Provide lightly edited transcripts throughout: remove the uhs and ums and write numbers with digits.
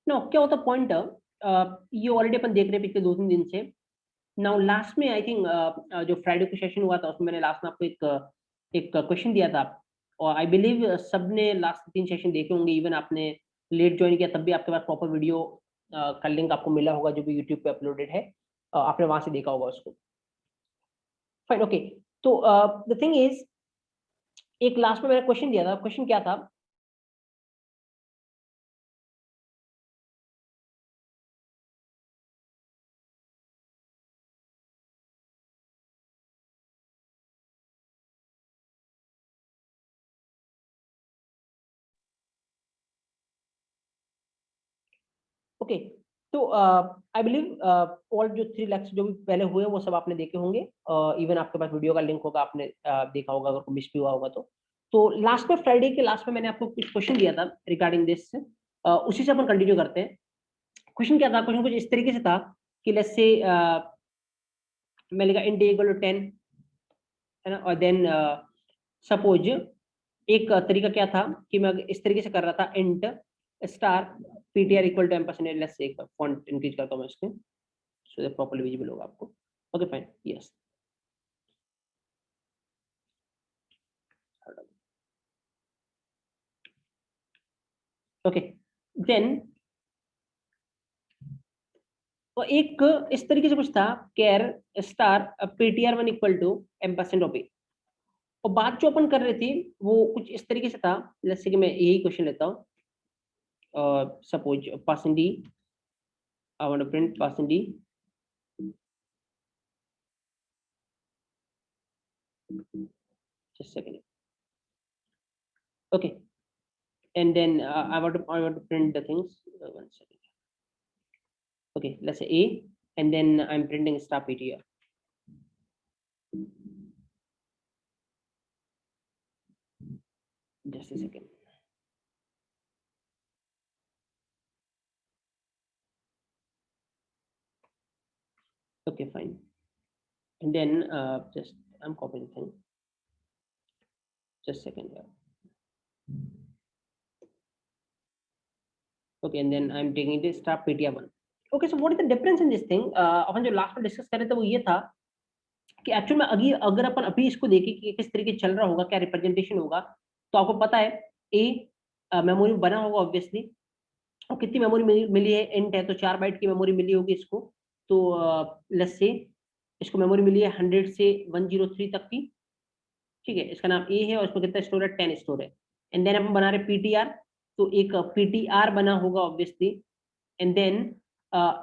No क्या होता point, ये ऑलरेडी अपन देख रहे हैं पिछले 2-3 दिन से। नाउ लास्ट में आई थिंक जो फ्राइडे को सेशन हुआ था उसमें मैंने लास्ट में आपको एक क्वेश्चन दिया था, और आई बिलीव सबने लास्ट 3 सेशन देखे होंगे। इवन आपने लेट ज्वाइन किया तब भी आपके पास प्रॉपर वीडियो का लिंक आपको मिला होगा जो भी यूट्यूब पे अपलोडेड है, आपने वहां से देखा होगा उसको। Fine, okay. तो द थिंग इज, एक लास्ट में मैंने क्वेश्चन दिया था। क्वेश्चन क्या था? ओके, तो आई बिलीव ऑल जो 3 लेक्चर जो भी पहले हुए वो सब आपने देखे होंगे। इवन आपके पास वीडियो का लिंक होगा, आपने देखा होगा अगर मिस भी हुआ होगा तो लास्ट में फ्राइडे के लास्ट में मैंने आपको कुछ क्वेश्चन दिया था रिगार्डिंग दिस, उसी से अपन कंटिन्यू करते हैं। क्वेश्चन क्या था? क्वेश्चन कुछ इस तरीके से था कि लेट्स से मैं लिखा int इक्वल टू 10, है ना, और देन सपोज एक तरीका क्या था कि मैं इस तरीके से कर रहा था, int star ptr equal to %, let's say एक फॉन्ट इंक्रीज करता हूं मैं इसके सो दैट प्रॉपर्ली विजिबल होगा आपको। Okay fine, yes. Okay, then तो एक इस तरीके से कुछ था, कैर स्टार ptr1 इक्वल टू %, और बात जो अपन कर रहे थे वो कुछ इस तरीके से था। जैसे कि मैं यही क्वेश्चन लेता हूँ, suppose %d, I want to print %d, just a second, okay, and then I want to print the things, 1 second, okay, let's say a, and then I'm printing star ptr, just a second. Okay, fine, and then just I'm copying the thing, just a second here. Okay, and then I'm taking this star ptr1. Okay, so what is the difference in this thing? अपन जो last में discuss कर रहे थे वो ये था कि actual में अगर अपन अभी इसको देखें कि किस तरीके चल रहा होगा, क्या रिप्रेजेंटेशन होगा, तो आपको पता है ए मेमोरी बना होगा ऑब्वियसली, और कितनी मेमोरी मिली है, इंट है तो 4 बाइट की मेमोरी मिली होगी इसको। तो लेट्स से इसको मेमोरी मिली है 100 से 103 तक की, ठीक है। इसका नाम ए है और इसमें कितना स्टोर है, 10 स्टोर है। एंड देन अपन बना रहे पीटीआर, तो एक पीटीआर बना होगा ऑब्वियसली। एंड देन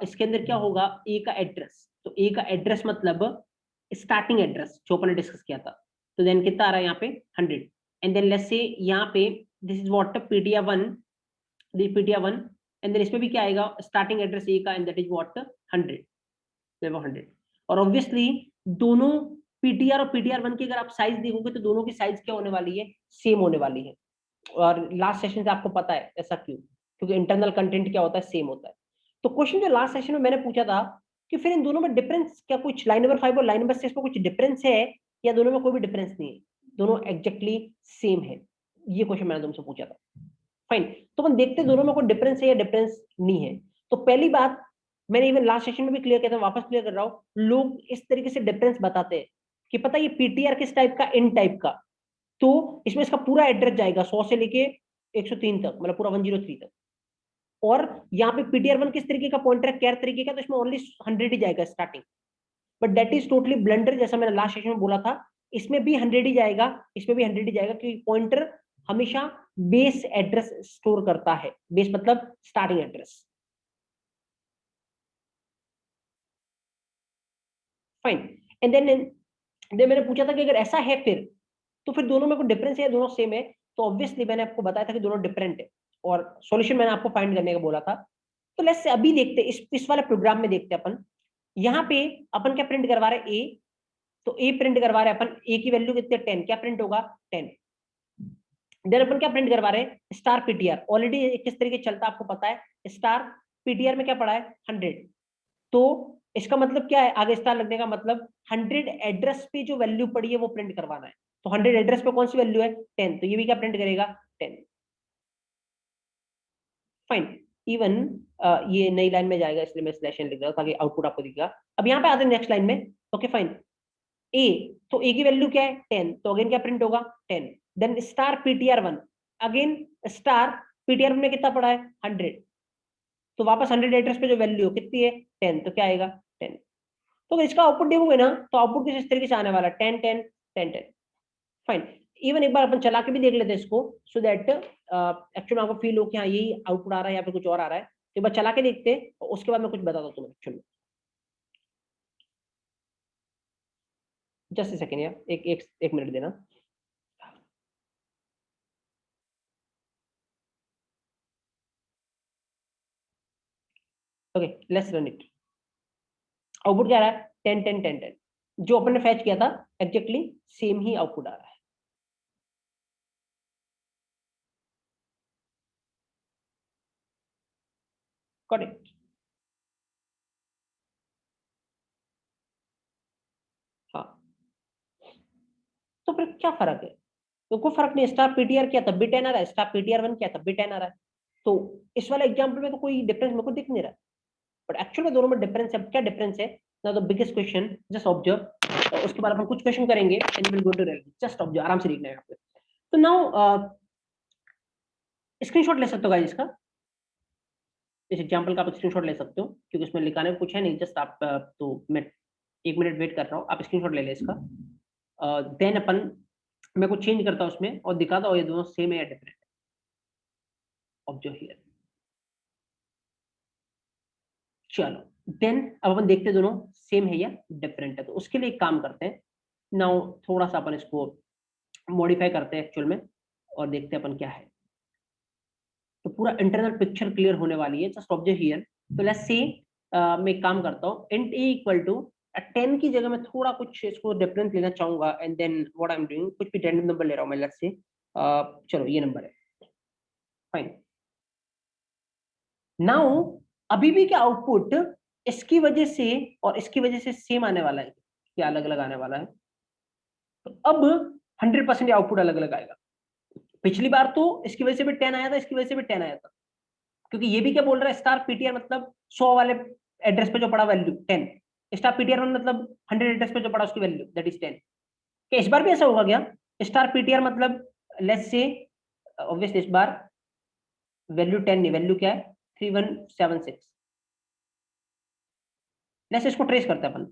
इसके अंदर क्या होगा, ए का एड्रेस, तो ए का एड्रेस मतलब स्टार्टिंग एड्रेस जो अपन ने डिस्कस किया था। तो देन कितना आ रहा है यहाँ पे, 100। एंड देन लेट्स से यहाँ पे this is what ptr1, this ptr1, and then इसमें भी क्या आएगा, स्टार्टिंग एड्रेस ए का, एंड दैट इज व्हाट 100, 100। और ऑब्वियसली दोनों पीटीआर और पीटीआर1 की अगर आप साइज देखोगे तो दोनों की साइज क्या होने वाली है, सेम होने वाली है। और लास्ट सेशन से आपको पता है ऐसा क्यों, क्योंकि इंटरनल कंटेंट क्या होता है, सेम होता है। तो क्वेश्चन जो लास्ट सेशन में मैंने पूछा था कि फिर इन दोनों में डिफरेंस क्या, कुछ लाइन नंबर 5 और लाइन नंबर 6 में कुछ डिफरेंस है या दोनों में कोई भी डिफरेंस नहीं है, दोनों एग्जैक्टली सेम है, ये क्वेश्चन मैंने तुमसे पूछा था। फाइन, तो हम देखते हैं दोनों में कोई डिफरेंस है या डिफरेंस नहीं है। तो पहली बात मैंने इवन लास्ट सेशन में भी क्लियर किया था, वापस क्लियर कर रहा हूं, लोग इस तरीके से डिफरेंस बताते हैं कि पता ये पीटीआर किस टाइप का, इन टाइप का, तो इसमें इसका पूरा एड्रेस जाएगा 100 से लेके 103 तक, मतलब पूरा 103 तक। और यहाँ पे ptr1 किस तरीके का पॉइंटर है, कैर तरीके का, तो इसमें ओनली 100 ही जाएगा starting. But that is totally blunder, जैसा मैंने लास्ट सेशन में बोला था, इसमें भी 100 ही जाएगा, इसमें भी 100 ही जाएगा, क्योंकि पॉइंटर हमेशा बेस एड्रेस स्टोर करता है, बेस मतलब starting address. Fine, and then मैंने पूछा था कि अगर ऐसा है फिर दोनों में कोई डिफरेंस है, दोनों सेम है, तो ऑब्वियसली मैंने आपको बताया था कि दोनों डिफरेंट है, और सॉल्यूशन मैंने आपको फाइंड करने का बोला था। तो लेट्स से अभी देखते इस वाले प्रोग्राम में देखते अपन, यहाँ पे अपन क्या प्रिंट करवा रहे हैं, ए, तो ए प्रिंट करवा रहे हैं अपन, ए की वैल्यू कितनी है, 10, क्या प्रिंट होगा 10। देन अपन क्या प्रिंट करवा रहे हैं, स्टार पीटीआर, ऑलरेडी किस तरीके चलता है आपको पता है, स्टार पीटीआर में क्या पड़ा है 100, तो इसका मतलब क्या है, आगे स्टार लगने का मतलब 100 एड्रेस पे जो वैल्यू पड़ी है वो प्रिंट करवाना है। तो 100 एड्रेस पे कौन सी वैल्यू है, 10, तो ये भी क्या प्रिंट करेगा 10। फाइन, इवन ये नई लाइन में जाएगा, इसलिए मैं स्लैश एन लिख रहा हूँ ताकि आउटपुट आपको दिखेगा। अब यहाँ पे आते हैं नेक्स्ट लाइन में। ओके फाइन, ए, तो ए की वैल्यू क्या है 10, तो अगेन क्या प्रिंट होगा 10। Then star ptr1, again star ptr1 में कितना पड़ा है 100, तो वापस 100 एड्रेस पे जो वैल्यू कितनी है 10, तो क्या आएगा 10। तो अगर इसका आउटपुट देखोगे ना तो आउटपुट किस तरीके से आने वाला है 10 10 10 10। फाइन, इवन एक बार अपन चला के भी देख लेते हैं इसको, सो दैट एक्चुअली आपको फील हो कि हाँ यही आउटपुट आ रहा है या फिर कुछ और आ रहा है। तो एक बार चला के देखते हैं और उसके बाद मैं कुछ बताता हूँ तुम्हें एक्चुअली। जस्ट सेकंड यार, एक मिनट देना। Okay, let's run it. Output क्या आ रहा है 10 10 10 10, जो अपन ने फैच किया था एग्जैक्टली सेम ही आउटपुट आ रहा है। करेक्ट। हाँ, तो फिर क्या फर्क है? तो कोई फर्क नहीं, स्टार पीटीआर किया तब भी 10 आ रहा है, स्टार ptr1 किया तब भी 10 आ रहा है। तो इस वाले एग्जांपल में तो कोई डिफरेंस मेरे को दिख नहीं रहा, बट एक्चुअल में दोनों में डिफरेंस है। क्या डिफरेंस है? Now the biggest question, just observe. उसके बाद अपन कुछ क्वेश्चन करेंगे and will go to real, just observe, आराम से लिखना है यहाँ पे। तो नाउ स्क्रीनशॉट ले सकते हो गाइस इसका, इस एग्जांपल का आप स्क्रीनशॉट ले सकते हो, क्योंकि उसमें लिखाने में कुछ है नहीं, जस्ट आप तो मैं 1 मिनट वेट कर रहा हूँ, आप स्क्रीनशॉट ले लें इसका। देन अपन, मैं कुछ चेंज करता हूँ उसमें और दिखाता हूँ ये दोनों सेम है या डिफरेंट। Observe here. चलो देन अब अपन देखते हैं दोनों सेम है या डिफरेंट है। तो उसके लिए एक काम करते हैं, नाउ थोड़ा सा अपन इसको मॉडिफाई करते हैं एक्चुअल में और देखते हैं अपन क्या है। तो पूरा इंटरनल पिक्चर क्लियर होने वाली है, जस्ट ऑब्जर्व हियर। तो लेट्स से मैं एक काम करता हूँ, इंट ए इक्वल टू 10 की जगह मैं थोड़ा कुछ इसको डिफरेंस लेना चाहूंगा, and then what I am doing, कुछ भी रैंडम नंबर ले रहा हूँ मैं, लेट्स से चलो ये नंबर है। फाइन, नाउ अभी भी क्या आउटपुट इसकी वजह से और इसकी वजह से सेम आने वाला है या अलग अलग आने वाला है? तो अब 100% आउटपुट अलग अलग आएगा। पिछली बार तो इसकी वजह से भी 10 आया था, इसकी वजह से भी 10 आया था, क्योंकि ये भी क्या बोल रहा है, स्टार पीटीआर मतलब 100 वाले एड्रेस पे जो पड़ा वैल्यू 10, स्टार पीटीआर मतलब 100 एड्रेस पे जो पड़ा उसकी वैल्यू दैट इज 10। क्या इस बार भी ऐसा होगा क्या? स्टार पीटीआर मतलब लेट्स से, ऑब्वियसली इस बार वैल्यू 10 नहीं, वैल्यू क्या है 3176। लेट्स इसको ट्रेस करते हैं अपन,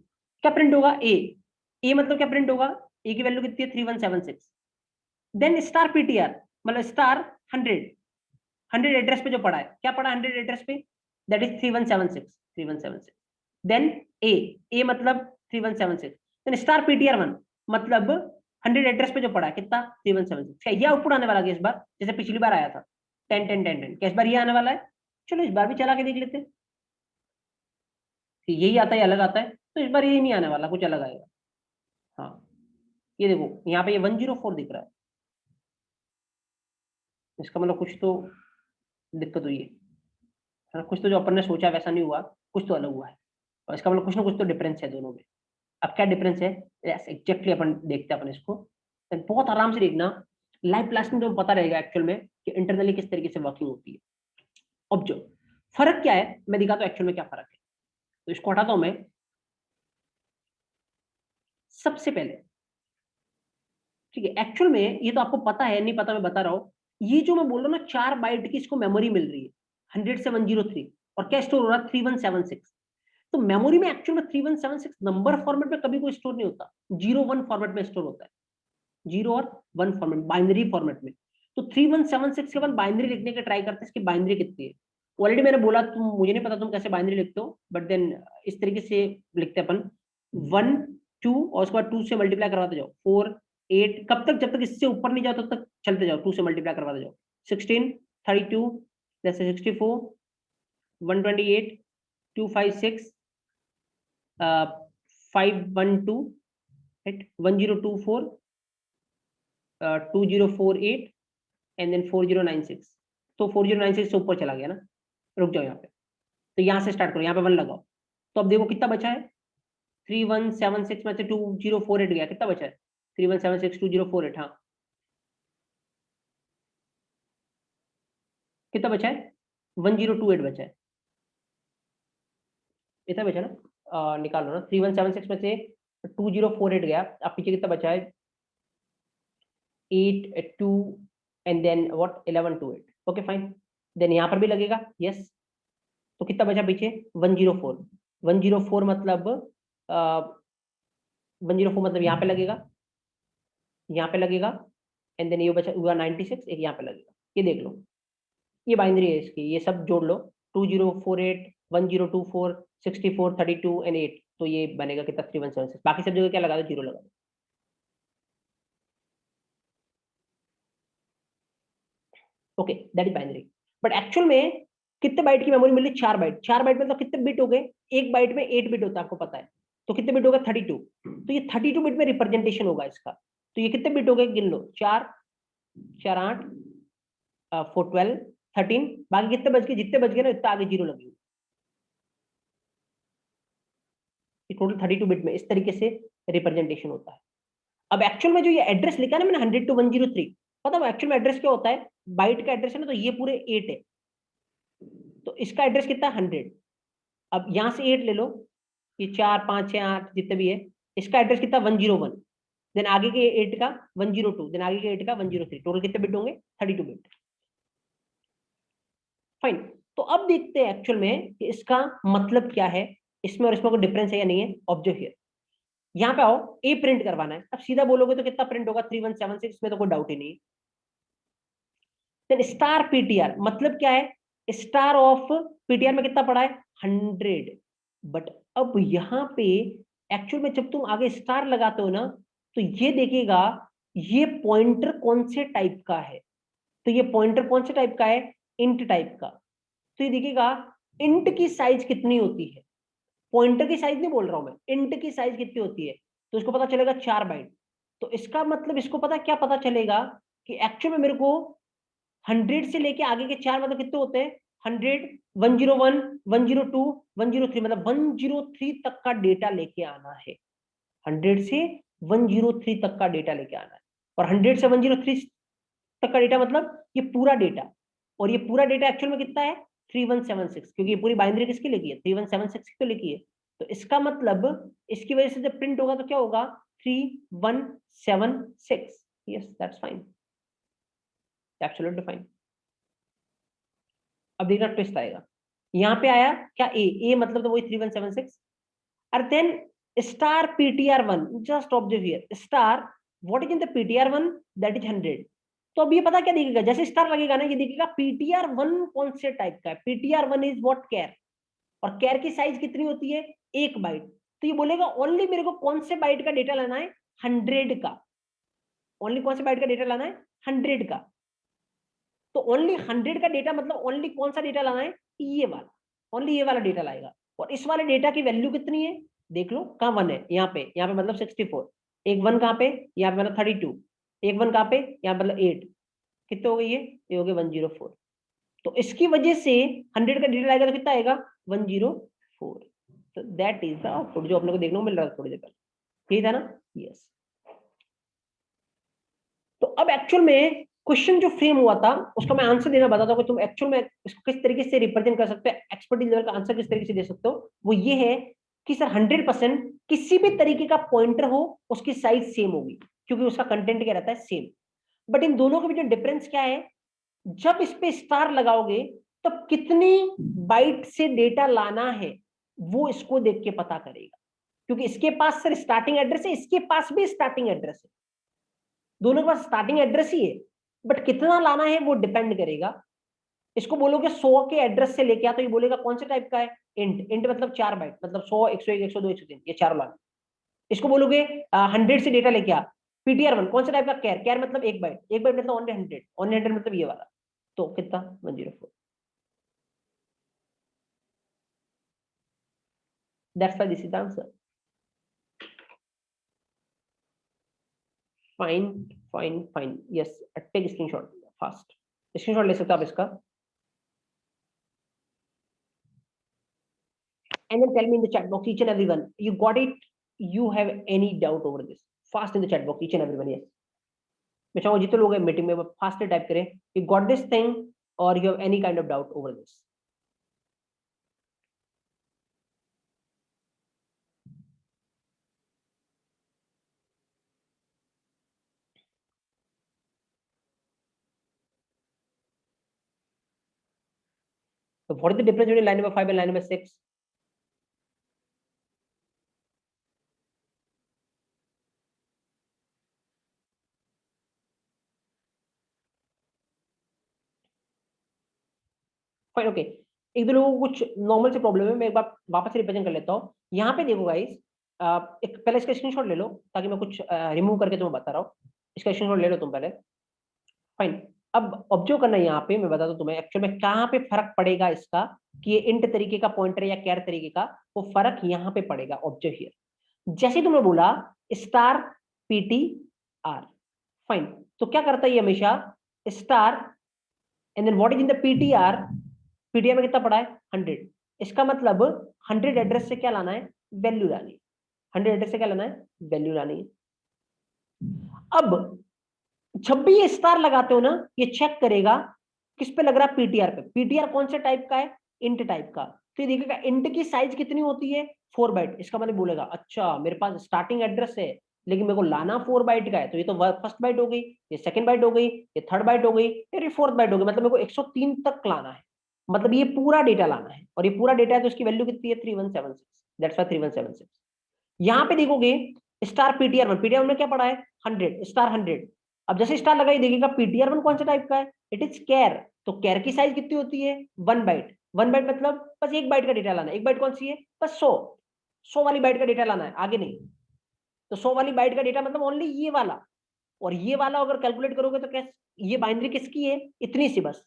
क्या प्रिंट होगा ए, ए मतलब क्या प्रिंट होगा, ए की वैल्यू कितनी है 3176। देन स्टार पीटीआर मतलब स्टार 100, 100 एड्रेस पे जो पड़ा है, क्या पड़ा 100 एड्रेस पे, दैट इज 3176, 3176। देन ए, ए मतलब 3176। देन स्टार ptr1 मतलब 100 एड्रेस पे जो पड़ा है कितना 3176। क्या ये आउटपुट आने वाला है इस बार, जैसे पिछली बार आया था 10 10 10 10? क्या इस बार ये आने वाला है? चलो इस बार भी चला के देख लेते हैं कि यही आता है अलग आता है। तो इस बार ये नहीं आने वाला, कुछ अलग आएगा। हाँ, ये देखो यहाँ पे ये 104 दिख रहा है, इसका मतलब कुछ तो दिक्कत हुई है ना, कुछ तो जो अपन ने सोचा वैसा नहीं हुआ, कुछ तो अलग हुआ है, और इसका मतलब कुछ ना कुछ तो डिफरेंस है दोनों में। अब क्या डिफरेंस है, यस एग्जैक्टली अपन देखते हैं अपन इसको। And बहुत आराम से देखना, लाइव क्लास में तो पता रहेगा एक्चुअल में कि इंटरनली किस तरीके से वर्किंग होती है। अब जो फर्क क्या है मैं दिखाता हूँ एक्चुअल में क्या फर्क है। तो इसको हटाता हूं मैं। सबसे पहले ठीक है, एक्चुअल में ये तो आपको पता है, नहीं पता मैं बता रहा हूँ, ये जो मैं बोल रहा हूँ ना 4 बाइट की इसको मेमोरी मिल रही है 100 से 103, और क्या स्टोर हो रहा है 3176। तो मेमोरी में एक्चुअल में 3176 नंबर फॉर्मेट में कभी कोई स्टोर नहीं होता, 0 1 फॉर्मेट में स्टोर होता है, 0 और 1 फॉर्मेट, बाइनरी फॉर्मेट में। तो 3176 के बाद बाइनरी लिखने का ट्राई करते हैं, इसकी बाइनरी कितनी है। ऑलरेडी मैंने बोला, तुम मुझे नहीं पता तुम कैसे बाइनरी लिखते हो, बट देन इस तरीके से लिखते हैं अपन, 1 2 और उसके बाद 2 से मल्टीप्लाई करवाते जाओ, 4 8, कब तक, जब तक इससे ऊपर नहीं जाओ तब तक चलते जाओ, 2 से मल्टीप्लाई करवाते जाओ, 16 32 जैसे 64 128 256 512 1024 2048 एंड देन 4096। तो 4096 से ऊपर चला गया ना, रुक जाओ यहाँ पे। तो यहाँ से स्टार्ट करो, यहाँ पे 1 लगाओ। तो अब देखो कितना बचा है, 3176 में से 2048 गया, कितना बचा है 3176 2048, हाँ कितना बचा है 1028 बचा है। इतना बचा ना, निकालो ना, 3176 में से 2048 गया, अब पीछे कितना बचा है, 8 2 and then what 1128, okay fine. Then यहाँ पर भी लगेगा, यस। तो कितना बचा पीछे, 104। 104 मतलब 104 मतलब यहाँ पे लगेगा, यहाँ पे लगेगा, एंड देन ये बचा हुआ 96, एक यहाँ पे लगेगा। ये देख लो, ये बाइनरी है इसकी, ये सब जोड़ लो, 2048 1024 64 32 एंड 8, तो ये बनेगा कितना, 3176। बाकी सब जगह क्या लगा दो, जीरो लगा दो। Okay, that is binary. But actual में कितने बाइट की मेमोरी मिली, 4 बाइट। 4 बाइट मतलब कितने बिट हो गए, एक बाइट में 8 बिट होता है, आपको पता है। तो कितने बिट होगा, 32। तो ये 32 बिट में रिप्रेजेंटेशन होगा इसका। तो ये कितने बिट हो गए, गिन लो, 4 4 8 4 12 13, बाकी कितने बच गए, जितने बच गए ना इतना आगे जीरो लगी। टोटल 32 बिट में इस तरीके से रिप्रेजेंटेशन होता है। अब एक्चुअल में जो ये एड्रेस लिखा है ना मैंने 100 to 103, पता है एक्चुअल में एड्रेस क्या होता है, बाइट का एड्रेस है ना, तो ये पूरे 8 है, तो इसका एड्रेस कितना है, 100। अब यहां से 8 ले लो, ये 4 5 6 8 जितने भी है, इसका एड्रेस कितना, 101। देन आगे के 8 का 102, देन आगे के 8 का 103, टोटल कितने बिट होंगे, 32 बिट। फाइन। तो अब देखते हैं एक्चुअल में कि इसका मतलब क्या है, इसमें और इसमें कोई डिफरेंस है या नहीं है। ऑब्जर्व हियर, यहाँ पे आओ, ए प्रिंट करवाना है। अब सीधा बोलोगे तो कितना प्रिंट होगा, 3176, में तो कोई डाउट ही नहीं है। देन स्टार पीटीआर मतलब क्या है, स्टार ऑफ पीटीआर में कितना पड़ा है, 100। बट अब यहाँ पे एक्चुअल में जब तुम आगे स्टार लगाते हो ना, तो ये देखेगा ये पॉइंटर कौन से टाइप का है। तो ये पॉइंटर कौन से टाइप का है, इंट टाइप का। तो ये देखिएगा इंट की साइज कितनी होती है, पॉइंटर की साइज नहीं बोल रहा हूं मैं, इंट की साइज कितनी होती है। तो इसको पता चलेगा 4 बाइट। तो इसका मतलब इसको पता क्या पता चलेगा कि एक्चुअल में मेरे को 100 से लेके आगे के 4 मतलब कितने होते हैं, 100 101 102 103, मतलब 103 तक का डेटा लेके आना है। 100 से 103 तक का डेटा लेके आना है। और 100 से 103 तक का डेटा मतलब ये पूरा डेटा। और ये पूरा डेटा एक्चुअल में कितना है, 3176, क्योंकि ये पूरी बाइनरी किसकी लिखी है, 3176 की तो लिखी है। तो इसका मतलब इसकी वजह से जब प्रिंट होगा तो क्या होगा, 3176। Yes that's fine, absolutely fine. अब देखना ट्विस्ट आएगा, यहाँ पे आया क्या, ए मतलब तो वही 3176। और then star ptr1, just observe here, star what is in the ptr1, that is 100। तो अब ये पता क्या दिखेगा, जैसे स्टार लगेगा ना, ये दिखेगा ptr1 कौन से टाइप का है, ptr1 इज व्हाट, कैर। और कैर की साइज कितनी होती है, 1 बाइट। तो ये बोलेगा ओनली मेरे को कौन से बाइट का डेटा लाना है, 100 का। ओनली कौन से बाइट का डेटा लाना है, 100 का। तो ओनली 100 का डेटा मतलब ओनली कौन सा डेटा लाना है, ये वाला, ओनली ये वाला डेटा लाएगा। और इस वाले डेटा की वैल्यू कितनी है, देख लो कहाँ 1 है, यहाँ पे मतलब 64, एक 1 कहाँ पे, यहाँ पे मतलब 32, एक 1 कहाँ पे, यहाँ मतलब 8, कितने हो गए ये हो गए 104। तो इसकी वजह से 100 का डेटा आएगा तो कितना आएगा, 104। तो दैट इज द आउटपुट जो अपने को देखने को मिल रहा था थोड़ी देर पहले, ठीक था ना, यस। तो अब एक्चुअल में क्वेश्चन जो फ्रेम हुआ था उसका मैं आंसर देना बताता हूँ कि तुम एक्चुअल में इसको किस तरीके से रिप्रेजेंट कर सकते हो, एक्सपर्टीज लेवल का आंसर किस तरीके से दे सकते हो। वो ये है कि सर 100% किसी भी तरीके का पॉइंटर हो उसकी साइज सेम होगी, क्योंकि उसका कंटेंट क्या रहता है, सेम। बट इन दोनों के बीच में डिफरेंस क्या है, जब इस पे स्टार लगाओगे तब कितनी बाइट से डेटा लाना है वो इसको देख के पता करेगा, क्योंकि इसके पास सर स्टार्टिंग एड्रेस है, इसके पास भी स्टार्टिंग एड्रेस है, दोनों के पास स्टार्टिंग एड्रेस ही है। बट कितना लाना है वो डिपेंड करेगा। इसको बोलोगे 100 के एड्रेस से लेके आ, तो ये बोलेगा कौन से टाइप का है, इंट। इंट मतलब 4 बाइट, मतलब 100 101 102 103, ये चारों लाना। इसको बोलोगे 100 से डेटा लेके आ, ptr1 कौन से टाइप का, कैर। कैर मतलब 1 बाइट, 1 बाइट मतलब ओनली 100, ओनली 100 मतलब ये वाला। तो कितना, 104। That's why this is the answer. Fine fine fine, yes. Take screenshot fast, screenshot ले सकते हो आप इसका, and then tell me in the chat box, each and everyone, you got it, you have any doubt over this, fast in the chat box, each and everyone, yes। मैं चाहूंगा जितने लोग हैं मीटिंग में फास्ट टाइप करें, you got this thing और you have any kind of doubt over this. So what is the difference between line number 5 and line number 6? Fine, okay. एक दो लोगों को कुछ नॉर्मल से प्रॉब्लम है, मैं एक बार वापस रिप्रेजेंट कर लेता हूँ। यहाँ पे देखो गाइस, एक पहले इसका स्क्रीनशॉट ले लो ताकि मैं कुछ रिमूव करके तुम्हें बता रहा हूँ। इसका स्क्रीनशॉट ले लो तुम पहले। फाइन। अब ऑब्जर्व करना है यहाँ पे, मैं बता दूं तुम्हें एक्चुअल में कहाँ पे फर्क पड़ेगा इसका, कि ये इंट तरीके का पॉइंटर या कैर तरीके का, वो फर्क यहाँ पे पड़ेगा। ऑब्जर्व हियर, जैसे तुमने बोला स्टार पीटी आर, फाइन, तो क्या करता है ये हमेशा star and then what is in the PTR, PTR में कितना पड़ा है 100, इसका मतलब 100 एड्रेस से क्या लाना है, वैल्यू लानी है। 100 एड्रेस से क्या लाना है, वैल्यू लानी है। अब जब भी ये स्टार लगाते हो ना, ये चेक करेगा किस पे लग रहा है, पीटीआर पे। पीटीआर कौन से टाइप का है, इंट टाइप का। तो ये देखिएगा इंट की साइज कितनी होती है, 4 बाइट। इसका मतलब बोलेगा अच्छा मेरे पास स्टार्टिंग एड्रेस है लेकिन मेरे को लाना 4 बाइट का है, तो ये तो फर्स्ट बाइट हो गई, ये सेकंड बाइट हो गई, ये थर्ड बाइट हो गई, फिर ये फोर्थ बाइट हो गई, मतलब मेरे को 103 तक लाना है, मतलब ये पूरा डेटा लाना है। और ये पूरा डेटा है तो इसकी वैल्यू कितनी है, 3176, दैट्स व्हाई 3176। यहाँ पे देखोगे स्टार पीटीआर वन, पीटीआर में क्या पड़ा है 100, स्टार 100। अब जैसे स्टार लगाई देखिएगा पीटीआर वन कौन सा टाइप का है, इट इज कैर। तो कैर की साइज कितनी होती है, 1 बाइट। 1 बाइट मतलब बस 1 बाइट का डेटा लाना है। 1 बाइट कौन सी है, बस 100 वाली बाइट का डेटा लाना है, आगे नहीं। तो 100 वाली बाइट का डेटा मतलब ओनली ये वाला। और ये वाला अगर कैलकुलेट करोगे तो कैसे, ये बाइनरी किसकी है, इतनी सी बस,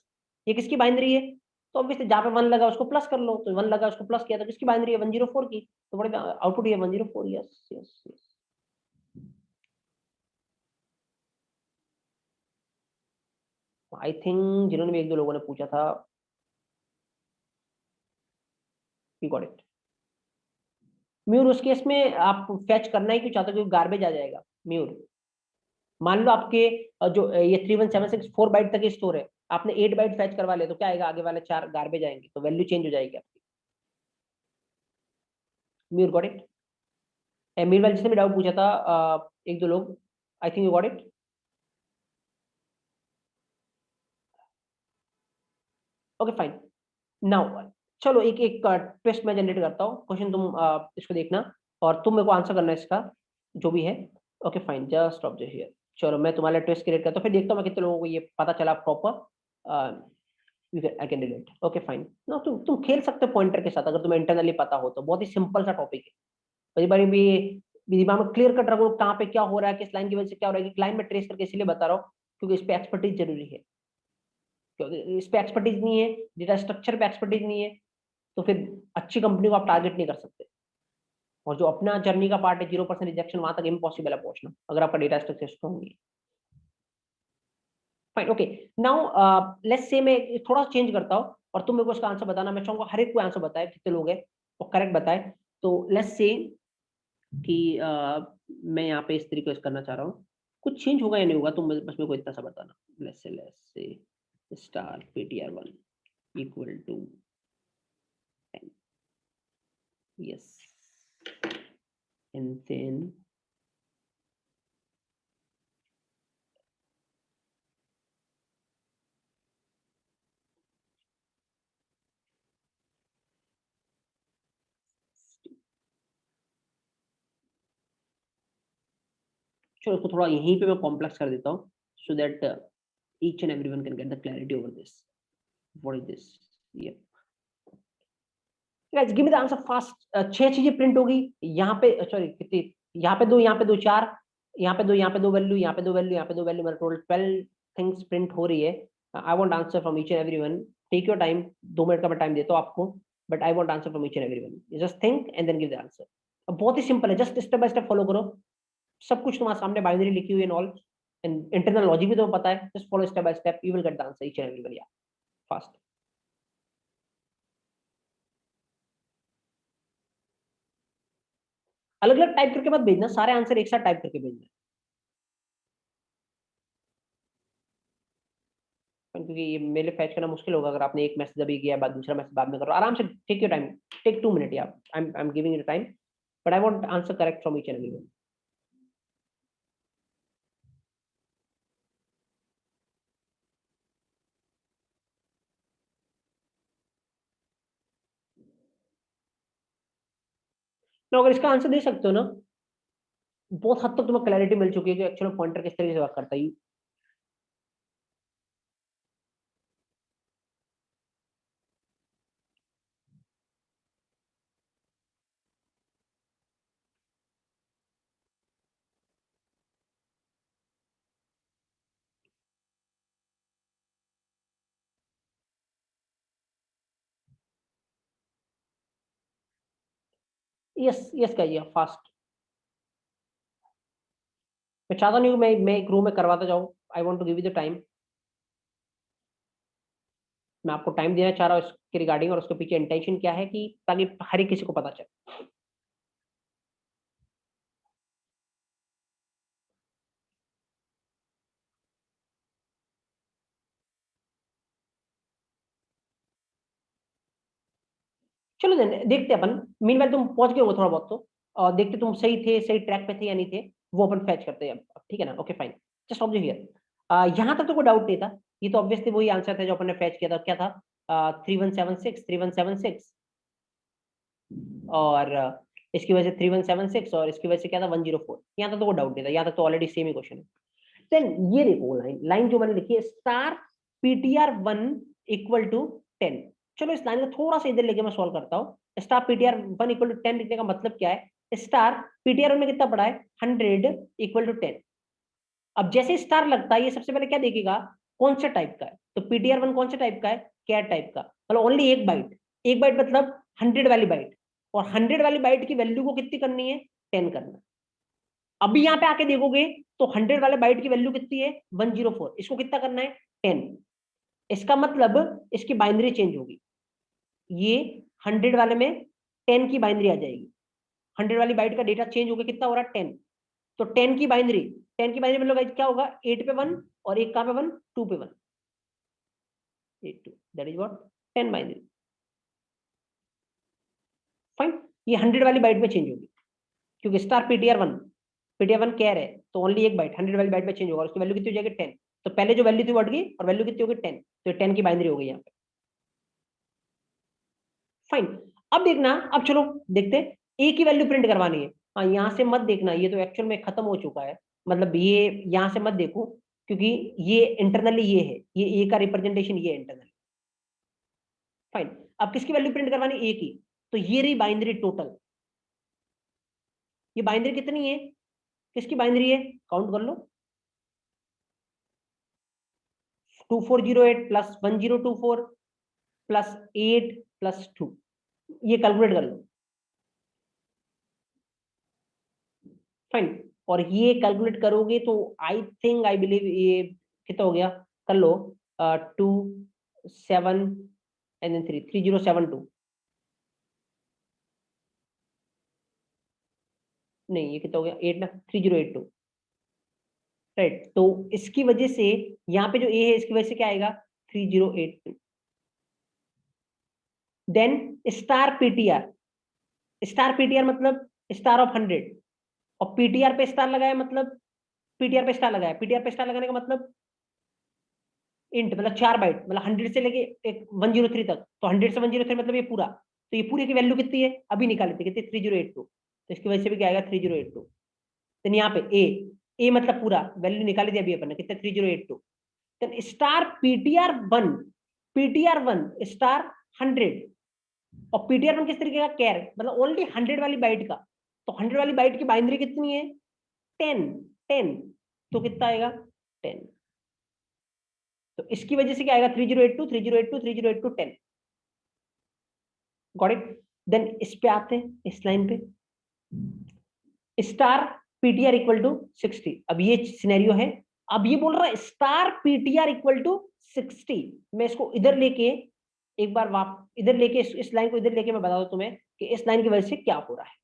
ये किसकी बाइनरी है। तो ऑब्वियसली जहां पे 1 लगा उसको प्लस कर लो, तो 1 लगा उसको प्लस किया तो किसकी बाइनरी है, 104 की। तो बड़े आउटपुट ये 104, yes yes yes. I think जिन्होंने भी एक दो लोगों ने पूछा था, यू गॉट इट। म्यूर उस केस में आप फैच करना ही क्यों चाहते हो, क्योंकि गार्बेज आ जाएगा म्यूर। मान लो आपके जो ये 31764 बाइट तक स्टोर है, आपने 8 बाइट फैच करवा ले तो क्या आएगा, आगे वाले 4 गार्बेज आएंगे, तो वैल्यू चेंज हो जाएगी आपकी। Mur got it. मीर वाले जिसने भी डाउट पूछा था, एक दो लोग, I think you got it. Okay fine. Now चलो एक एक ट्विस्ट मैं जनरेट करता हूँ, क्वेश्चन तुम इसको देखना और तुम मेरे को आंसर करना है इसका, जो भी है। Okay fine, just observe here. चलो मैं तुम्हारे ट्विस्ट क्रिएट करता हूँ, फिर देखता हूँ मैं कितने लोगों को ये पता चला proper. I can relate. Okay fine. ना तुम खेल सकते हो पॉइंटर के साथ, अगर तुम्हें इंटरनली पता हो तो। बहुत ही सिंपल सा टॉपिक है। कई बार भी दिमाग में क्लियर कट रखो कहाँ पे क्या हो रहा है, किस लाइन की वजह से क्या हो रहा है, कि लाइन में ट्रेस करके इसलिए बता रहा हूँ क्योंकि इस पे एक्सपर्टीज जरूरी है। क्योंकि इस पे एक्सपर्टीज नहीं है, डेटा स्ट्रक्चर पे एक्सपर्टीज नहीं है, तो फिर अच्छी कंपनी को आप टारगेट नहीं कर सकते। और जो अपना जर्नी का पार्ट है 0% रिजेक्शन, वहां तक इम्पॉसिबल है पहुंचना अगर आपका डेटा स्ट्रक्चर स्ट्रॉन्ग नहीं है। Fine, okay. Now let's say मैं थोड़ा चेंज करता हूँ और तुम मेरे को इसका आंसर बताना। मैं चाहूंगा हर एक को आंसर बताए, कितने लोग हैं और करेक्ट बताए। तो लेट्स से कि मैं यहाँ पे इस तरीके से करना चाह रहा हूँ, कुछ चेंज होगा या नहीं होगा, तुम बस मेरे को इतना सा बताना। Let's say star ptr one equal to 10, yes, and then चलो इसको थोड़ा यहीं पे मैं कॉम्प्लेक्स कर देता हूँ, so that each and everyone can get the clarity over this. What is this? Yep. Guys, give me the answer fast. 6 चीजें प्रिंट होगी यहाँ पे, सॉरी कितनी, यहाँ पे दो, यहाँ पे दो, 4, यहाँ पे दो, यहाँ पे दो वैल्यू, यहाँ पे दो वैल्यू, यहाँ पे दो वैल्यू, मेरा टोटल 12 थिंग्स प्रिंट हो रही है। I want answer from each and everyone. Take your time, 2 minute का मैं टाइम देता हूँ आपको, but I want answer from each and everyone. Just think and then give the answer. अब बहुत ही सिंपल है, just step by step follow करो। सब कुछ तुम्हारे सामने बाइनरी लिखी हुई है ऑल, एंड इंटरनल लॉजिक भी तुम्हें पता है। Just follow step by step, you will get the answer each and everyone. या फास्ट। अलग अलग टाइप करके मत भेजना, सारे आंसर एक साथ टाइप करके भेजना। क्योंकि ये मेरे लिए फैच करना मुश्किल होगा अगर आपने एक मैसेज अभी किया, बाद दूसरा मैसेज बाद में करो। आराम से take your time, take 2 minute. या I am giving you time, but I want answer correct from each and everyone. तो अगर इसका आंसर दे सकते हो ना, बहुत हद तक तुम्हें क्लैरिटी मिल चुकी है कि एक्चुअली पॉइंटर किस तरीके से वर्क करता है। यस यस कहिए फास्ट। मैं चाहता नहीं हूँ मैं एक रूम में करवाता जाऊँ। I want to give you the time. मैं आपको टाइम देना चाह रहा हूँ इसके रिगार्डिंग, और उसके पीछे इंटेंशन क्या है कि ताकि हर एक किसी को पता चले। चलो देखते हैं अपन। मीनवाइल तुम पहुंच गए हो थोड़ा बहुत तो, और देखते तुम सही थे, सही ट्रैक पे थे या नहीं थे, वो अपन फैच करते हैं अब, ठीक है ना? Okay fine. Just observe here, यहाँ तक तो कोई डाउट नहीं था। ये तो ऑब्वियसली वही आंसर था जो अपन ने फैच किया था। क्या था? 3176 और इसकी वजह से 3176, और इसकी वजह से क्या था 104। यहाँ तक तो कोई डाउट नहीं था, यहाँ तक तो ऑलरेडी सेम ही क्वेश्चन है। देन ये देखो लाइन लाइन जो मैंने लिखी है, स्टार PTR1 इक्वल टू 10। चलो इस लाइन को थोड़ा सा इधर लेके मैं सॉल्व करता हूँ। स्टार PTR1 इक्वल टू 10 लिखने का मतलब क्या है? स्टार PTR1 में कितना पड़ा है? 100 इक्वल टू 10। अब जैसे स्टार लगता है, ये सबसे पहले क्या देखेगा? कौन सा टाइप का है? तो PTR1 कौन सा टाइप का है? कैट टाइप का, मतलब ओनली एक बाइट। एक बाइट मतलब 100 वाली बाइट, और 100 वाली बाइट की वैल्यू को कितनी करनी है? 10 करना। अभी यहाँ पे आके देखोगे तो 100 वाले बाइट की वैल्यू कितनी है? 104। इसको कितना करना है? 10। इसका मतलब इसकी बाइनरी चेंज होगी। ये 100 वाले में 10 की बाइनरी आ जाएगी। 100 वाली बाइट का डेटा चेंज होकर कितना हो रहा है? 10। तो 10 की बाइनरी मतलब क्या होगा? 8 पे 1, और एक कहां पे 1? 2 पे 1। 8 2, that is what? 10 binary. Fine. ये 100 वाली बाइट में चेंज होगी, क्योंकि स्टार पीटीआर वन कैर है, तो ओनली एक बाइट 100 वाली बाइट में चेंज होगा। उसकी वैल्यू कितनी हो जाएगी? 10। तो पहले जो वैल्यू थी वो हट गई, और वैल्यू कितनी होगी? 10। तो 10 की बाइनरी हो गई यहाँ पे। फाइन। अब देखना, अब चलो देखते हैं। ए की वैल्यू प्रिंट करवानी है। हाँ, यहाँ से मत देखना, ये तो एक्चुअल में खत्म हो चुका है। मतलब ये यहाँ से मत देखो, क्योंकि ये इंटरनली ये है, ये ए का रिप्रेजेंटेशन ये इंटरनली। फाइन। अब किसकी वैल्यू प्रिंट करवानी? ए की। तो ये रही बाइनरी टोटल। ये बाइनरी कितनी है? किसकी बाइनरी है? काउंट कर लो। 2408 प्लस 1024 प्लस 8 प्लस 2। ये कैलकुलेट कर लो। फाइन। और ये कैलकुलेट करोगे तो आई थिंक, आई बिलीव ये कितना हो गया? कर लो। 2 7 एंड देन 3 3072। नहीं, ये कितना हो गया? 8 ना, 3082। राइट। तो इसकी वजह से यहाँ पे जो ए है, इसकी वजह से क्या आएगा? 3082। देन स्टार पीटीआर मतलब स्टार ऑफ 100, और पीटीआर पे स्टार लगाया मतलब पीटीआर पे स्टार लगाया। पीटीआर पे स्टार लगाने का मतलब इंट, मतलब 4 बाइट, मतलब 100 से लेके एक 103 तक। तो 100 से 103 मतलब ये पूरा। तो ये पूरे की वैल्यू कितनी है? अभी निकाली थी कितनी? 3082। तो इसकी वजह से भी क्या आएगा? 3082। तो यहाँ पे ए मतलब पूरा वैल्यू निकाली थी अभी अपन ने, कितने? 3082। Then star PTR one star 100। और पीटीआर वन किस तरीके का? कैर, मतलब ओनली 100 वाली बाइट का। तो 100 वाली बाइट की बाइनरी कितनी है? 10। 10। तो कितना आएगा? 10। तो इसकी वजह से क्या आएगा? 3082 3082 3082 10। Got it? देन इस पे आते हैं, इस लाइन पे। Star PTR equal to 60। अब ये सिनेरियो है। अब ये बोल रहा है स्टार पीटीआर इक्वल टू 60। मैं इसको इधर लेके एक बार वाप इधर लेके इस लाइन को इधर लेके मैं बता दूं तुम्हें कि इस लाइन की वजह से क्या हो रहा है।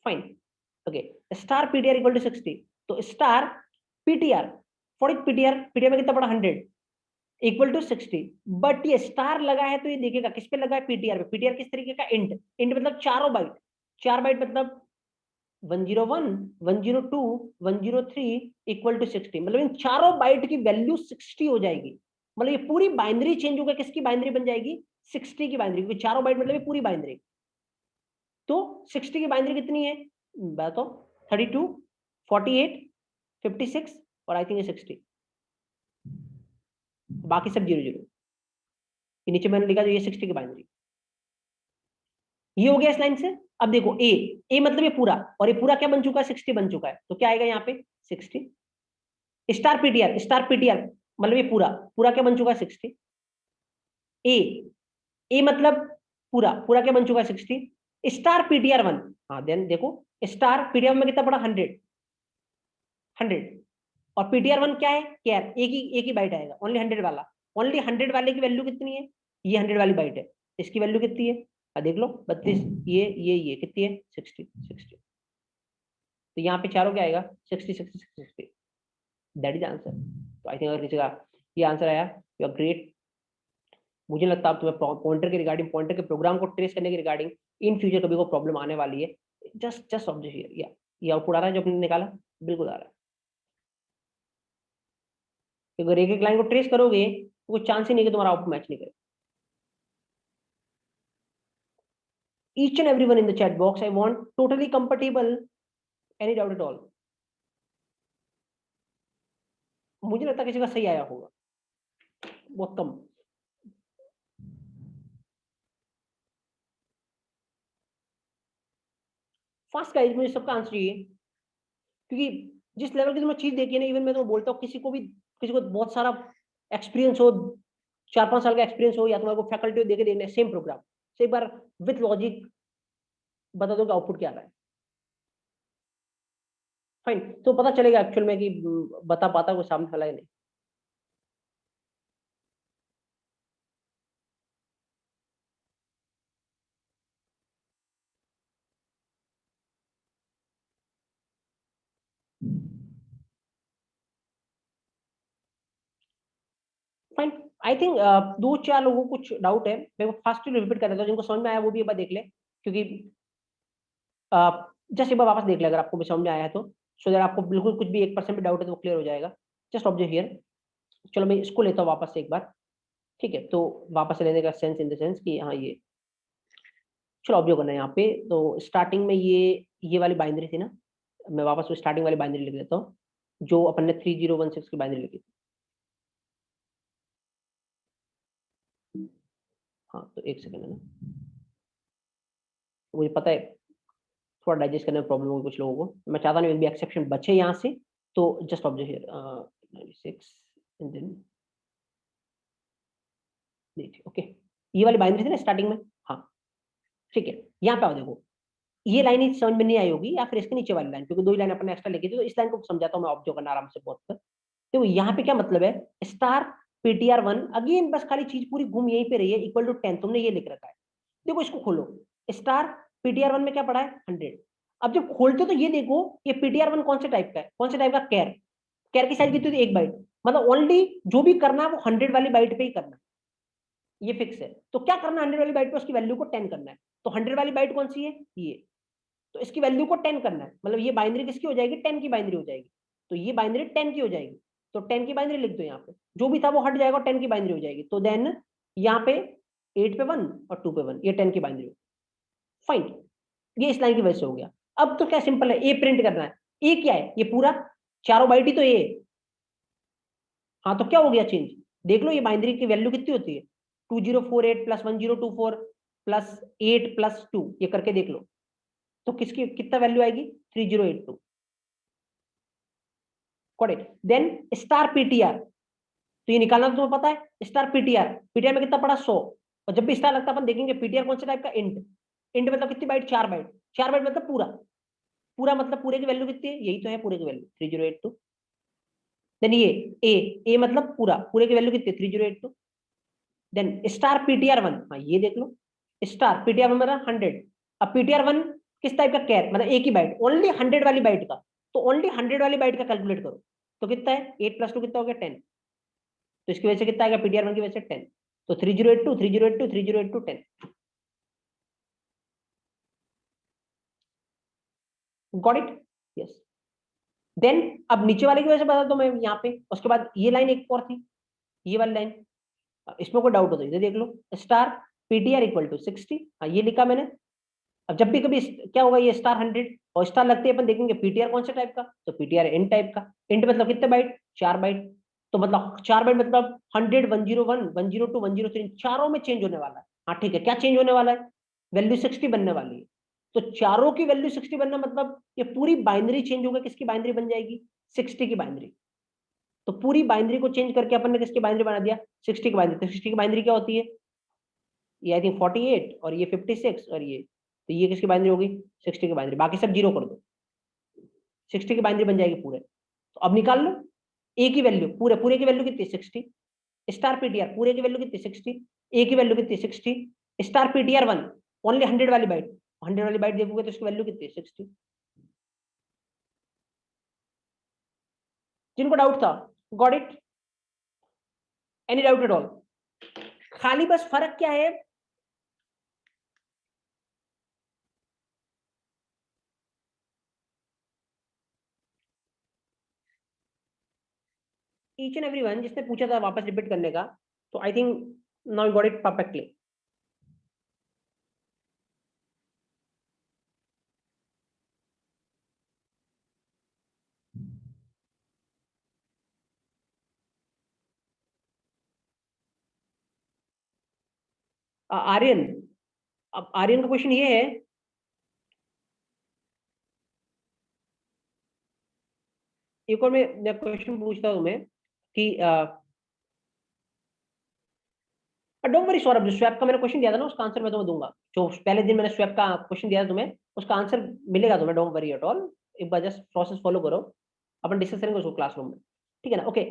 Fine. Okay. Star PTR equal to 60। तो star PTR for PTR PTR में कितना पड़ा? 100 इक्वल टू 60। बट ये स्टार लगा है, तो ये देखेगा किस पे लगा है? पीटीआर पे। पीटीआर किस तरीके का? इंट। इंट मतलब चारों बाइट। 4 बाइट मतलब 101 102 103 इक्वल टू 60। मतलब इन चारों बाइट की वैल्यू 60 हो जाएगी। मतलब ये पूरी बाइनरी चेंज होकर किसकी बाइनरी बन जाएगी? 60 की बाइनरी, क्योंकि चारों बाइट मतलब ये पूरी बाइनरी। तो 60 की बाइनरी कितनी है बताओ? 32, 48, 56 और आई थिंक ये 60, बाकी सब 00। नीचे मैंने लिखा जो ये 60 की बाइनरी, ये हो गया इस लाइन से। अब देखो ए मतलब ये पूरा, और ये पूरा क्या बन चुका है? 60 बन चुका है। तो क्या आएगा यहाँ पे? 60 स्टार पीटीआर, स्टार पीटीआर मतलब ये पूरा, पूरा क्या बन चुका है? 60। ए ए मतलब पूरा, पूरा क्या बन चुका है? 60 स्टार पीटीआर 1। हाँ देन देखो स्टार पीटीआर में कितना पड़ा? 100, 100। और पीटीआर 1 क्या है? कैर, एक ही बाइट आएगा, ओनली 100 वाला। ओनली 100 वाले की वैल्यू कितनी है? ये 100 वाली बाइट है, इसकी वैल्यू कितनी है? देख लो 32, ये कितनी है? 60, 60। तो यहाँ पे चारों क्या आएगा? 60, 60, 60। That is answer. तो आई थिंक अगर किसी का ये आंसर आया, यू आर ग्रेट। मुझे लगता है तुम्हें पॉइंटर के रिगार्डिंग, पॉइंटर के प्रोग्राम को ट्रेस करने के रिगार्डिंग इन फ्यूचर कभी को प्रॉब्लम आने वाली है। जस्ट ऑब्जर्व हियर, या ये आउटपुट आ रहा है जो आपने निकाला? बिल्कुल आ रहा है। अगर एक एक लाइन को ट्रेस करोगे तो कोई चांस ही नहीं कि तुम्हारा आउटपुट मैच नहीं करे। Each and everyone in the chat box, I want totally compatible. Any doubt at all? मुझे लगता है किसी का सही आया होगा, बहुत कम। फास्ट गाइस, मुझे सबका आंसर चाहिए, क्योंकि जिस लेवल की तुम्हें चीज देखी है ना, इवन मैं तुम्हें बोलता हूँ किसी को भी, किसी को बहुत सारा एक्सपीरियंस हो, 4-5 साल का एक्सपीरियंस हो, या तुम्हारे को फैकल्टी हो देके देने सेम प्रोग्राम से, एक बार विथ लॉजिक बता दो कि आउटपुट क्या आ रहा है। फाइन, तो पता चलेगा एक्चुअल में कि बता पाता कोई सामने वाला या नहीं। फाइन, आई थिंक 2-4 लोगों को कुछ डाउट है, मैं वो फास्ट रिपीट कर देता हूँ, जिनको समझ में आया वो भी एक बार देख ले, क्योंकि जस्ट एक बार वापस देख ले अगर आपको भी समझ में आया है तो, सो दैट आपको बिल्कुल कुछ भी 1% भी डाउट है तो वो क्लियर हो जाएगा। Just observe here. चलो मैं इसको लेता हूँ वापस से एक बार, ठीक है? तो वापस से लेने का सेंस इन द सेंस कि हाँ ये, चलो ऑब्जर्व करना है यहाँ पे। तो स्टार्टिंग में ये वाली बाइनरी थी ना, मैं वापस वो स्टार्टिंग वाली बाइनरी लिख देता हूँ जो अपन ने 3016 की बाइनरी लिखी थी। हाँ तो एक सेकंड है ना, मुझे पता है थोड़ा डाइजेस्ट करने में प्रॉब्लम होगी कुछ लोगों को, मैं चाहता नहीं एक भी एक्सेप्शन बचे यहाँ से। तो just observe here 96 and then देखिए, ओके ये वाली बाइनरी थी ना स्टार्टिंग में। हाँ ठीक है, यहाँ पे आओ देखो, ये लाइन ही समझ में नहीं आई होगी, या फिर इसके नीचे वाली लाइन, क्योंकि 2 ही लाइन अपने एक्स्ट्रा लिखी थी, तो इस लाइन को समझाता हूँ मैं ऑब्जर्व करना आराम से बहुत। तो यहाँ पे क्या मतलब है? स्टार ptr1, अगेन बस खाली चीज पूरी घूम यहीं पे रही है, इक्वल टू 10 तुमने ये लिख रखा है। देखो इसको खोलो, स्टार ptr1 में क्या पड़ा है? 100। अब जब खोलते हो तो ये देखो ये ptr1 कौन से टाइप का है? कौन से टाइप का? कैर। कैर की साइज कितनी थी? 1 बाइट। मतलब ओनली जो भी करना है वो 100 वाली बाइट पे ही करना है, ये फिक्स है। तो क्या करना है? 100 वाली बाइट पे उसकी वैल्यू को 10 करना है। तो 100 वाली बाइट कौन सी है? ये। तो इसकी वैल्यू को 10 करना है, मतलब ये बाइनरी किसकी हो जाएगी? 10 की बाइनरी हो जाएगी। तो ये बाइनरी 10 की हो जाएगी, तो 10 की बाइनरी लिख दो यहाँ पे, जो भी था वो हट जाएगा और 10 की बाइनरी हो जाएगी। तो देन यहाँ पे 8 पे 1 और 2 पे 1, ये 10 की बाइनरी हो। फाइन, ये इस लाइन की वजह से हो गया। अब तो क्या सिंपल है, ए प्रिंट करना है। ए क्या है? ये पूरा चारों बाइट ही तो ए। हाँ तो क्या हो गया चेंज? देख लो ये बाइनरी की वैल्यू कितनी होती है? 2048 प्लस 1024 प्लस 8 प्लस 2, ये करके देख लो तो किसकी कितना वैल्यू आएगी? 3082। Got it. Then star PTR, तो ये निकालना तो तुम्हें पता है। स्टार पीटीआर, पीटीआर में कितना पड़ा? 100। और जब भी स्टार लगता है अपन देखेंगे पीटीआर कौन से टाइप का? इंट। इंट मतलब कितनी बाइट? 4 बाइट। 4 बाइट मतलब पूरा, पूरा मतलब पूरे की वैल्यू कितनी है? यही तो है पूरे की वैल्यू 3082। देन ये ए मतलब पूरा, पूरे की वैल्यू कितनी है? 3082। देन स्टार पीटीआर 1, हाँ ये देख लो, स्टार पीटीआर 1 मतलब 100। अब पीटीआर 1 किस टाइप का? कैर, मतलब एक ही बाइट, ओनली 100 वाली बाइट का। तो ओनली 100 वाली बाइट का कैलकुलेट करो, तो कितना है? 8 प्लस 2 कितना हो गया? 10। तो इसकी वजह से कितना आएगा? पीटीआर 1 की वजह से 10। तो 3082 3082 3082 10। Got it? यस। देन अब नीचे वाले की वजह से बता दो मैं यहाँ पे, उसके बाद ये लाइन एक और थी, ये वाली लाइन, इसमें कोई डाउट हो तो इधर देख लो। स्टार पीटीआर इक्वल टू 60, हाँ ये लिखा मैंने। अब जब भी कभी क्या होगा, ये स्टार 100 और स्टार लगते ही अपन देखेंगे पीटीआर कौन सा टाइप का, तो पीटीआर इन टाइप का। इंट मतलब कितने बाइट, 4 बाइट। तो मतलब 4 बाइट मतलब 100, 101, 102, 103 चारों में चेंज होने वाला है। हाँ ठीक है, क्या चेंज होने वाला है, वैल्यू 60 बनने वाली है। तो चारों की वैल्यू 60 बनना मतलब ये पूरी बाइनरी चेंज होगा, किसकी बाइनरी बन जाएगी, 60 की बाइनरी। तो पूरी बाइनरी को चेंज करके अपन ने किसकी बाइनरी बना दिया, 60 की बाइनरी। तो 60 की बाइनरी क्या होती है, ये आई थिंक 48 और ये 56 और ये, तो ये किसकी बाइनरी होगी, 60 की बाइनरी। बाकी सब जीरो कर दो, 60 की बाइनरी बन जाएगी पूरे। तो अब निकाल लो ए की वैल्यू, पूरे पूरे की वैल्यू कितनी, 60। स्टार पीटीआर पूरे की वैल्यू कितनी, 60। ए की वैल्यू कितनी, 60। स्टार पीटीआर 1 ओनली 100 वाली बाइट, 100 वाली बाइट देखोगे तो उसकी वैल्यू कितनी, 60। जिनको डाउट था, got it, any doubt at all. खाली बस फर्क क्या है, ईच एंड एवरीवन जिसने पूछा था वापस रिपीट करने का, तो I think now you got it perfectly. Aryan, अब आर्यन का क्वेश्चन ये है, एक और मैं क्वेश्चन पूछता हूं तुम्हें कि डोंट वरी सौरभ, जो स्वैप का मैंने क्वेश्चन दिया था ना उसका आंसर मैं तुम्हें दूंगा। जो पहले दिन मैंने स्वैप का क्वेश्चन दिया था तुम्हें, उसका आंसर मिलेगा तुम्हें, डोंट वरी एट ऑल। एक बार जस्ट प्रोसेस फॉलो करो, अपन डिस्कस करेंगे उसको क्लासरूम में, ठीक है ना। ओके,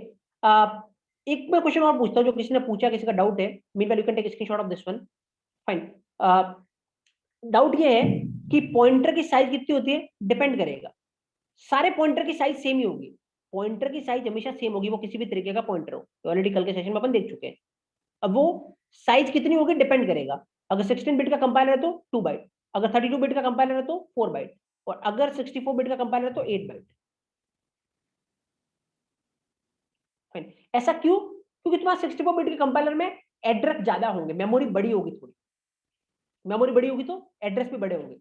एक मैं क्वेश्चन और पूछता हूँ, जो किसी ने पूछा, किसी का डाउट है, meanwhile you can take screenshot of this one. Fine. Doubt ये है कि पॉइंटर की साइज कितनी होती है, डिपेंड करेगा। सारे पॉइंटर की साइज सेम ही होगी, पॉइंटर की साइज हमेशा सेम होगी, वो किसी भी तरीके का पॉइंटर हो, तो ऑलरेडी कल के सेशन में अपन देख चुके हैं। अब वो साइज कितनी होगी डिपेंड करेगा। अगर 16 बिट का कंपाइलर है तो 2 बाइट, अगर 32 बिट का कंपाइलर है तो 4 बाइट, और अगर 64 बिट का कंपाइलर है तो 8 बाइट। फाइन। ऐसा क्यों, क्योंकि तुम्हारा 64 बिट के कंपाइलर में एड्रेस ज्यादा होंगे, मेमोरी बड़ी होगी थोड़ी, मेमोरी बड़ी होगी तो एड्रेस भी बड़े होंगे,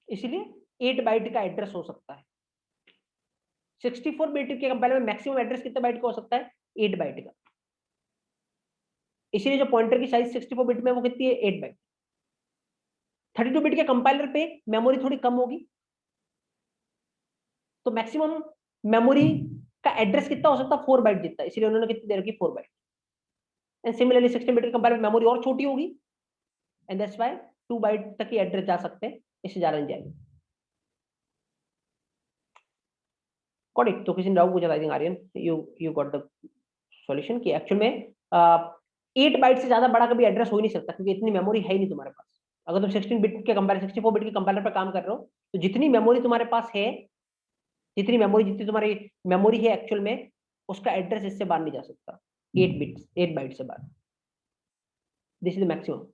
इसलिए 8 बाइट का एड्रेस हो सकता है। 64 बिट के कंपाइलर में मैक्सिमम एड्रेस कितने बाइट का हो सकता है, 8 बाइट का। इसीलिए जो पॉइंटर की साइज 64 बिट में वो कितनी है, 8 बाइट। 32 बिट के कंपाइलर पे मेमोरी थोड़ी कम होगी, तो मैक्सिमम मेमोरी का एड्रेस कितना हो सकता है, 4 बाइट जितना, इसलिए उन्होंने कितनी दे रखी, 4 बाइट। एंड सिमिलरली 16 बिट के कंपाइलर में मेमोरी और छोटी होगी, एंड दैट्स व्हाई 2 बाइट तक ही एड्रेस जा सकते हैं, इससे ज्यादा नहीं जाएंगे। Got it. तो किसी ने डाउट पूछा था, I think Aryan, you got the solution कि एक्चुअल में 8 बाइट से ज्यादा बड़ा कभी एड्रेस हो ही नहीं सकता, क्योंकि इतनी मेमोरी है ही नहीं तुम्हारे पास। अगर तुम 16 बिट के कंपाइलर 64 बिट के कंपाइलर पर काम कर रहे हो, तो जितनी मेमोरी तुम्हारे पास है, जितनी तुम्हारी मेमोरी है एक्चुअल में, उसका एड्रेस इससे बाहर नहीं जा सकता, 8 बाइट से बाहर। This is the maximum.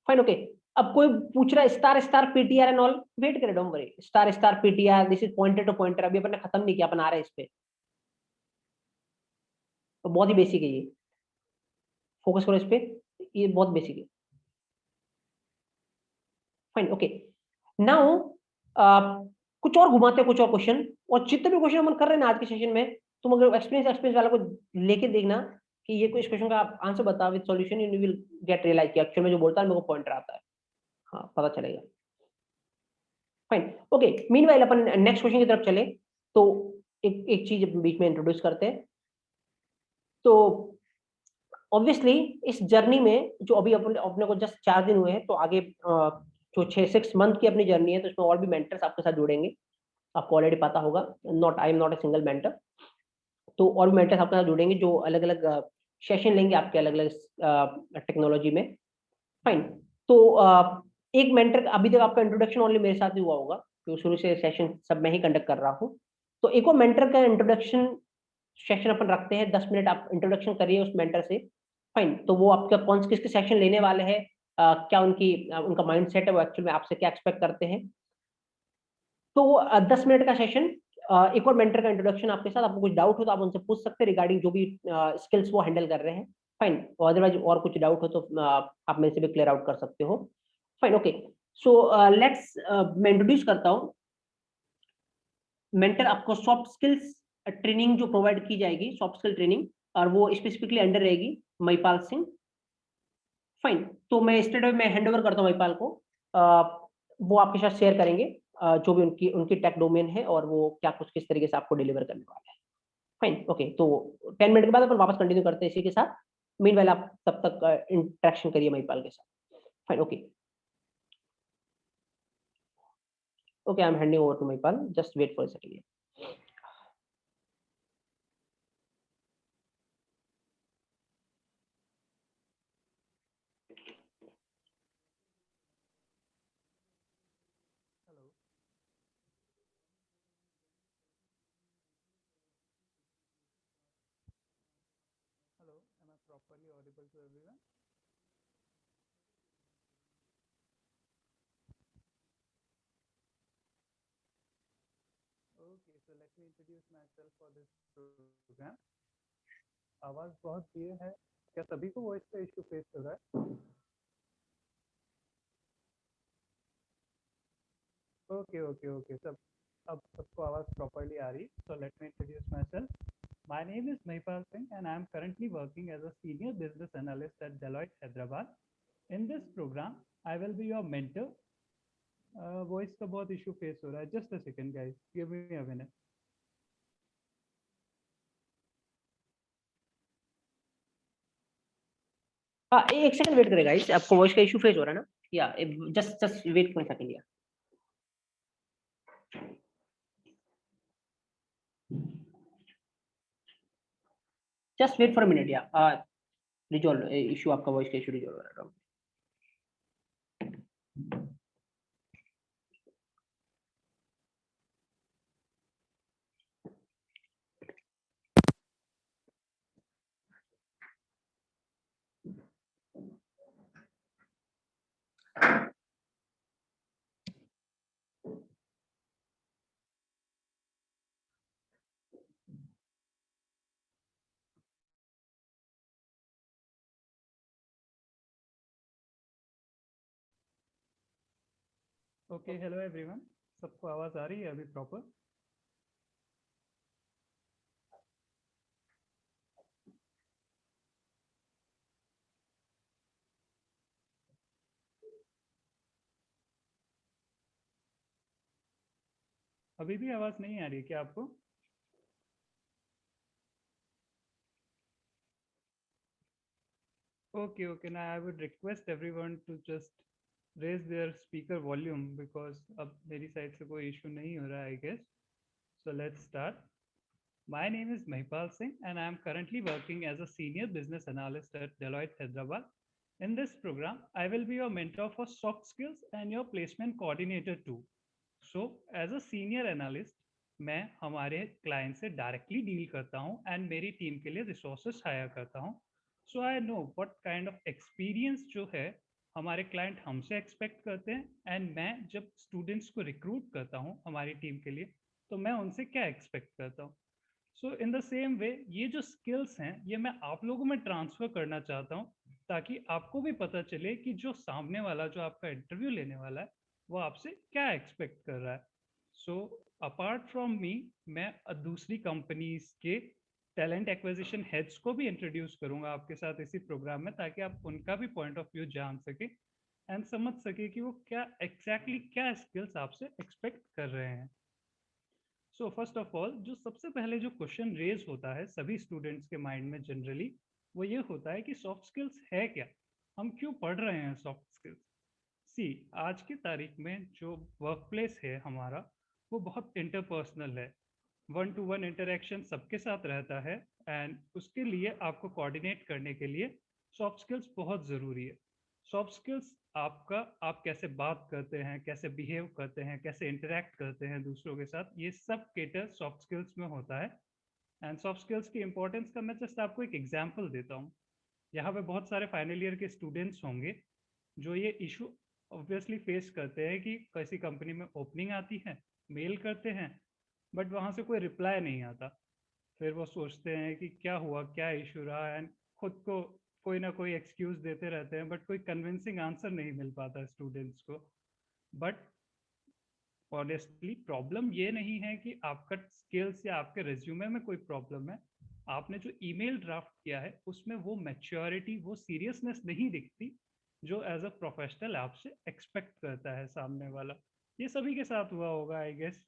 Fine, okay. अब कोई पूछ रहा है star star PTR and all, wait करे, don't worry. Star star PTR, this is pointer to pointer, अभी अपन ने खत्म नहीं किया, अपन आ रहे हैं इस पे, तो बहुत ही बेसिक है ये, फोकस करो इस पे, ये बहुत बेसिक है। Fine, okay. नाउ कुछ और घुमाते हैं, कुछ और क्वेश्चन, और जितने भी क्वेश्चन हम कर रहे हैं ना आज के सेशन में, तुम अगर एक्सपीरियंस एक्सपीरियंस वाला को लेके देखना कि ये कुछ क्वेश्चन का आंसर बता with solution, you will get realise कि एक्चुअल में जो बोलता है मेरे को पॉइंटर आता है, हाँ पता चलेगा। Fine, okay. मीनवाइल अपन नेक्स्ट क्वेश्चन की तरफ चले, तो एक एक चीज बीच में इंट्रोड्यूस करते हैं। तो ऑब्वियसली इस जर्नी में जो अभी अपने अपने को जस्ट 4 दिन हुए हैं, तो आगे जो 6-6 मंथ की अपनी जर्नी है, तो इसमें और भी मेंटर्स आपके साथ जुड़ेंगे, आपको ऑलरेडी पता होगा, not I am not a single mentor. तो और भी मेंटर्स आपके साथ जुड़ेंगे जो अलग अलग सेशन लेंगे आपके अलग अलग टेक्नोलॉजी में। फाइन। तो एक मेंटर, अभी तक आपका इंट्रोडक्शन ओनली मेरे साथ ही हुआ होगा, क्योंकि शुरू से सेशन सब मैं ही कंडक्ट कर रहा हूँ। तो एक और मेंटर का इंट्रोडक्शन सेशन अपन रखते हैं, 10 मिनट आप इंट्रोडक्शन करिए उस मेंटर से। फाइन। तो वो आपका कौन किसके सेशन लेने वाले हैं, क्या उनका माइंडसेट है, वो एक्चुअल में आपसे क्या एक्सपेक्ट करते हैं। तो 10 मिनट का सेशन, एक और मेंटर का इंट्रोडक्शन आपके साथ। आपको कुछ डाउट हो तो आप उनसे पूछ सकते हैं रिगार्डिंग जो भी स्किल्स वो हैंडल कर रहे हैं। फाइन, अदरवाइज और कुछ डाउट हो तो आप मेरे से भी क्लियर आउट कर सकते हो। Fine, okay. सो लेट्स, मैं इंट्रोड्यूस करता हूँ। मेंटर आपको सॉफ्ट स्किल्स ट्रेनिंग जो प्रोवाइड की जाएगी, सॉफ्ट स्किल ट्रेनिंग, और वो स्पेसिफिकली अंडर रहेगी महिपाल सिंह। फाइन, तो मैं स्ट्रेट में हैंड ओवर करता हूँ महिपाल को। वो आपके साथ शेयर करेंगे जो भी उनकी उनकी टेक डोमेन है, और वो क्या कुछ किस तरीके से आपको डिलीवर करने वाले हैं। Fine, okay. तो 10 मिनट के बाद अपन वापस कंटिन्यू करते हैं इसी के साथ। मीनवाइल आप तब तक इंटरेक्शन करिए महिपाल के साथ। Fine, okay. Okay, I am handing over to Mahipal, just wait for a second. Hello. Hello. Am I properly audible to everyone? Okay, so let me introduce myself for this program. आवाज बहुत clear है क्या? सभी को voice का issue face हो रहा है? ओके ओके ओके, सब अब सबको आवाज प्रॉपर्ली आ रही. So let me introduce myself. My name is Mahipal Singh and I am currently working as a senior business analyst at Deloitte Hyderabad. In this program, I will be your mentor. Voice का बहुत issue face हो रहा है. Just a second guys, give me a minute. हाँ, एक second wait करेगा इस, आपको वॉइस का इशू फेस हो रहा है ना? या just just wait for second. या just wait for a minute. या रिजॉल्व इशू, आपका वॉइस का इशू रिजॉल्व हो रहा है। Okay, hello everyone. सबको आवाज आ रही है अभी प्रॉपर? अभी भी आवाज नहीं आ रही है क्या आपको? Okay, okay. Now I would request everyone to just raise their speaker volume because अब मेरी साइड से कोई इशू नहीं हो रहा है, I guess. So let's start. My name is Mahipal Singh and I am currently working as a senior business analyst at Deloitte Hyderabad. In this program, I will be your mentor for soft skills and your placement coordinator too. So as a senior analyst, मैं हमारे client से directly deal करता हूँ and मेरी team के लिए resources hire करता हूँ. So I know what kind of experience जो है हमारे क्लाइंट हमसे एक्सपेक्ट करते हैं एंड मैं जब स्टूडेंट्स को रिक्रूट करता हूँ हमारी टीम के लिए तो मैं उनसे क्या एक्सपेक्ट करता हूँ. सो इन द सेम वे ये जो स्किल्स हैं ये मैं आप लोगों में ट्रांसफर करना चाहता हूँ ताकि आपको भी पता चले कि जो सामने वाला जो आपका इंटरव्यू लेने वाला है वो आपसे क्या एक्सपेक्ट कर रहा है. सो अपार्ट फ्रॉम मी मैं दूसरी कंपनीज के टैलेंट एक्विजिशन हेड्स को भी इंट्रोड्यूस करूंगा आपके साथ इसी प्रोग्राम में ताकि आप उनका भी पॉइंट ऑफ व्यू जान सके एंड समझ सके कि वो क्या एग्जैक्टली क्या स्किल्स आपसे एक्सपेक्ट कर रहे हैं. सो फर्स्ट ऑफ ऑल जो सबसे पहले जो क्वेश्चन रेज होता है सभी स्टूडेंट्स के माइंड में जनरली वो ये होता है कि सॉफ्ट स्किल्स है क्या, हम क्यों पढ़ रहे हैं सॉफ्ट स्किल्स. सी, आज की तारीख में जो वर्क प्लेस है हमारा वो बहुत इंटरपर्सनल है. वन टू वन इंटरेक्शन सबके साथ रहता है एंड उसके लिए आपको कोऑर्डिनेट करने के लिए सॉफ्ट स्किल्स बहुत ज़रूरी है. सॉफ्ट स्किल्स आपका आप कैसे बात करते हैं, कैसे बिहेव करते हैं, कैसे इंटरेक्ट करते हैं दूसरों के साथ, ये सब केटर सॉफ्ट स्किल्स में होता है. एंड सॉफ्ट स्किल्स की इंपॉर्टेंस का मैं जस्ट आपको एक एग्जांपल देता हूँ. यहाँ पे बहुत सारे फाइनल ईयर के स्टूडेंट्स होंगे जो ये इशू ऑब्वियसली फेस करते हैं कि किसी कंपनी में ओपनिंग आती है, मेल करते हैं, बट वहाँ से कोई रिप्लाई नहीं आता। फिर वो सोचते हैं कि क्या हुआ, क्या इशू रहा, एंड खुद को कोई ना कोई एक्सक्यूज देते रहते हैं, बट कोई कन्विंसिंग आंसर नहीं मिल पाता स्टूडेंट्स को। बट ऑनेस्टली प्रॉब्लम ये नहीं है कि आपका स्किल्स या आपके रिज्यूमे में कोई प्रॉब्लम है। आपने जो ईमेल ड्राफ्ट किया है उसमें वो मैच्योरिटी, वो सीरियसनेस नहीं दिखती जो एज अ प्रोफेशनल आपसे एक्सपेक्ट करता है सामने वाला। ये सभी के साथ हुआ होगा आई गेस।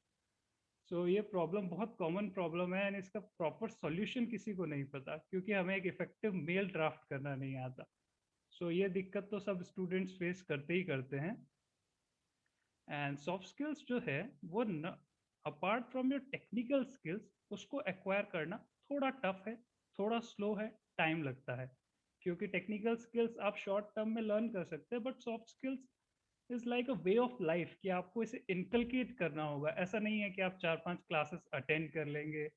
सो ये प्रॉब्लम बहुत कॉमन प्रॉब्लम है, एंड इसका प्रॉपर सॉल्यूशन किसी को नहीं पता क्योंकि हमें एक इफेक्टिव मेल ड्राफ्ट करना नहीं आता। सो ये दिक्कत तो सब स्टूडेंट्स फेस करते ही करते हैं। एंड सॉफ्ट स्किल्स जो है वो न, apart from your technical skills, उसको एक्वायर करना थोड़ा टफ है, थोड़ा स्लो है, टाइम लगता है। क्योंकि टेक्निकल स्किल्स आप शॉर्ट टर्म में लर्न कर सकते हैं, but soft skills is like a way of life कि आपको इसे इनकलकेट करना होगा। ऐसा नहीं है कि आप 4-5 क्लासेस अटेंड कर लेंगे,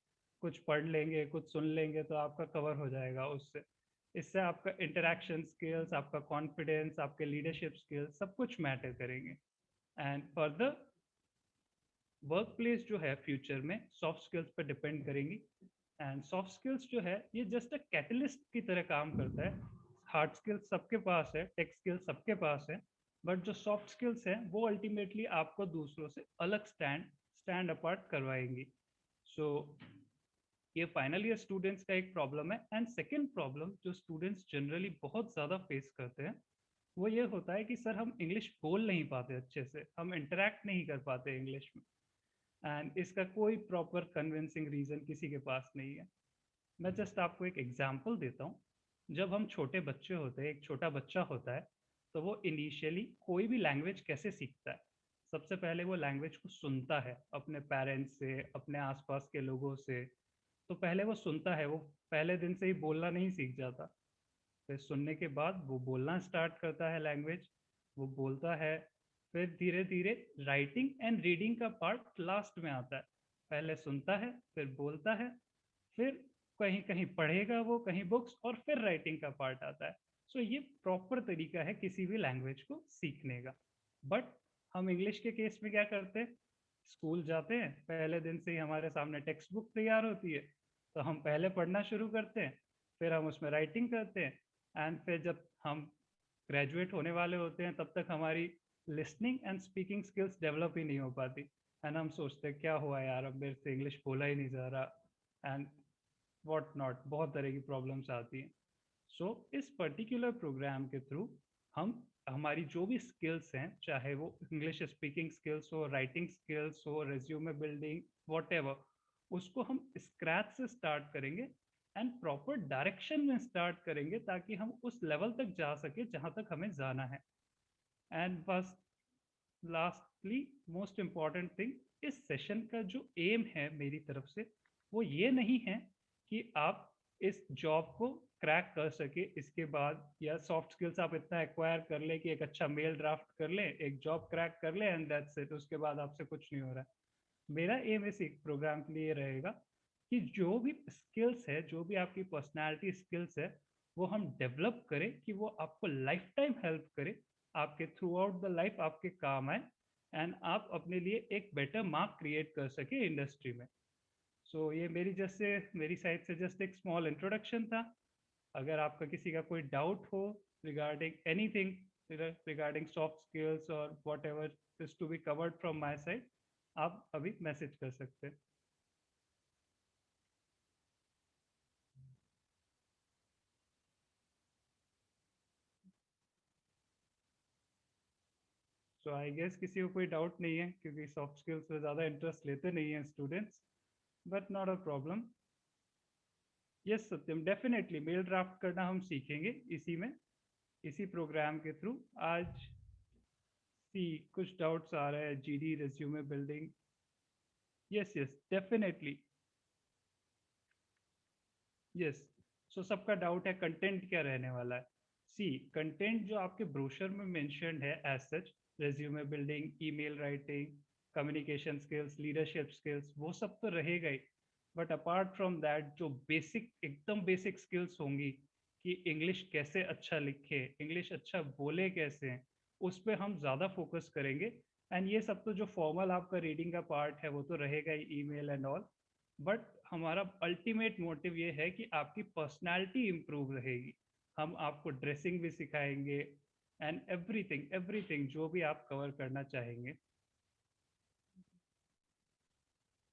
कुछ पढ़ लेंगे, कुछ सुन लेंगे तो आपका कवर हो जाएगा उससे। इससे आपका इंटरेक्शन स्किल्स, आपका कॉन्फिडेंस, आपके लीडरशिप स्किल्स सब कुछ मैटर करेंगे। एंड फर्दर वर्क प्लेस जो है फ्यूचर में सॉफ्ट स्किल्स पर डिपेंड करेंगी। एंड सॉफ्ट स्किल्स जो है ये जस्ट अ कैटलिस्ट की तरह काम करता है। हार्ड स्किल्स सबके पास है, टेक स्किल्स सबके पास है, बट जो सॉफ्ट स्किल्स हैं वो अल्टीमेटली आपको दूसरों से अलग स्टैंड अपार्ट करवाएंगी। सो ये फाइनल ईयर स्टूडेंट्स का एक प्रॉब्लम है। एंड सेकेंड प्रॉब्लम जो स्टूडेंट्स जनरली बहुत ज़्यादा फेस करते हैं वो ये होता है कि सर हम इंग्लिश बोल नहीं पाते अच्छे से, हम इंटरेक्ट नहीं कर पाते इंग्लिश में, एंड इसका कोई प्रॉपर कन्विंसिंग रीज़न किसी के पास नहीं है। मैं जस्ट आपको एक एग्जांपल देता हूँ। जब हम छोटे बच्चे होते हैं, एक छोटा बच्चा होता है, तो वो इनिशियली कोई भी लैंग्वेज कैसे सीखता है? सबसे पहले वो लैंग्वेज को सुनता है अपने पेरेंट्स से, अपने आसपास के लोगों से। तो पहले वो सुनता है, वो पहले दिन से ही बोलना नहीं सीख जाता। फिर सुनने के बाद वो बोलना स्टार्ट करता है लैंग्वेज, वो बोलता है। फिर धीरे धीरे राइटिंग एंड रीडिंग का पार्ट लास्ट में आता है। पहले सुनता है, फिर बोलता है, फिर कहीं कहीं पढ़ेगा वो, कहीं बुक्स, और फिर राइटिंग का पार्ट आता है। सो ये प्रॉपर तरीका है किसी भी लैंग्वेज को सीखने का। बट हम इंग्लिश के केस में क्या करते हैं? स्कूल जाते हैं, पहले दिन से ही हमारे सामने टेक्स्ट बुक तैयार होती है, तो हम पहले पढ़ना शुरू करते हैं, फिर हम उसमें राइटिंग करते हैं, एंड फिर जब हम ग्रेजुएट होने वाले होते हैं तब तक हमारी listening and speaking skills develop ही नहीं हो पाती। एंड हम सोचते हैं क्या हुआ यार, अब मेरे से इंग्लिश बोला ही नहीं जा रहा, एंड वॉट नॉट, बहुत तरह की प्रॉब्लम्स आती हैं। सो इस पर्टिकुलर प्रोग्राम के थ्रू हम हमारी जो भी स्किल्स हैं, चाहे वो इंग्लिश स्पीकिंग स्किल्स हो, राइटिंग स्किल्स हो, रेज्यूमे बिल्डिंग, वॉट उसको हम स्क्रैच से स्टार्ट करेंगे एंड प्रॉपर डायरेक्शन में स्टार्ट करेंगे ताकि हम उस लेवल तक जा सके जहाँ तक हमें जाना है। एंड बस लास्टली मोस्ट इम्पॉर्टेंट थिंग, इस सेशन का जो एम है मेरी तरफ से वो ये नहीं है कि आप इस जॉब को क्रैक कर सके इसके बाद, या सॉफ्ट स्किल्स आप इतना एक्वायर कर ले कि एक अच्छा मेल ड्राफ्ट कर ले, एक जॉब क्रैक कर ले, एंड दैट्स इट, उसके बाद आपसे कुछ नहीं हो रहा है। मेरा एम इस प्रोग्राम के लिए रहेगा कि जो भी स्किल्स है, जो भी आपकी पर्सनालिटी स्किल्स है, वो हम डेवलप करें कि वो आपको लाइफ टाइम हेल्प करे, आपके थ्रू आउट द लाइफ आपके काम आए, एंड आप अपने लिए एक बेटर मार्क क्रिएट कर सके इंडस्ट्री में। सो ये मेरी जैसे मेरी साइड से जस्ट एक स्मॉल इंट्रोडक्शन था। अगर आपका किसी का कोई डाउट हो regarding anything, regarding soft skills और whatever is to be covered from my side, आप अभी मैसेज कर सकते हैं। सो आई गेस किसी को कोई डाउट नहीं है क्योंकि सॉफ्ट स्किल्स में ज़्यादा इंटरेस्ट लेते नहीं हैं students, but not a problem. Yes Satyam, definitely mail draft करना हम सीखेंगे इसी में, इसी प्रोग्राम के थ्रू। आज सी कुछ डाउट्स आ रहे हैं, GD resume building. Yes yes definitely. Yes, so सबका डाउट है कंटेंट क्या रहने वाला है। सी कंटेंट जो आपके ब्रोशर में मेंशन्ड है as such, resume building, email writing, communication skills, leadership skills, वो सब तो रहेगा ही। बट अपार्ट फ्रॉम दैट जो बेसिक, एकदम बेसिक स्किल्स होंगी, कि इंग्लिश कैसे अच्छा लिखे, इंग्लिश अच्छा बोले कैसे, उस पे हम ज़्यादा फोकस करेंगे। एंड ये सब तो जो फॉर्मल आपका रीडिंग का पार्ट है वो तो रहेगा ही, ईमेल एंड ऑल, बट हमारा अल्टीमेट मोटिव ये है कि आपकी पर्सनालिटी इम्प्रूव रहेगी। हम आपको ड्रेसिंग भी सिखाएंगे एंड एवरीथिंग एवरीथिंग जो भी आप कवर करना चाहेंगे।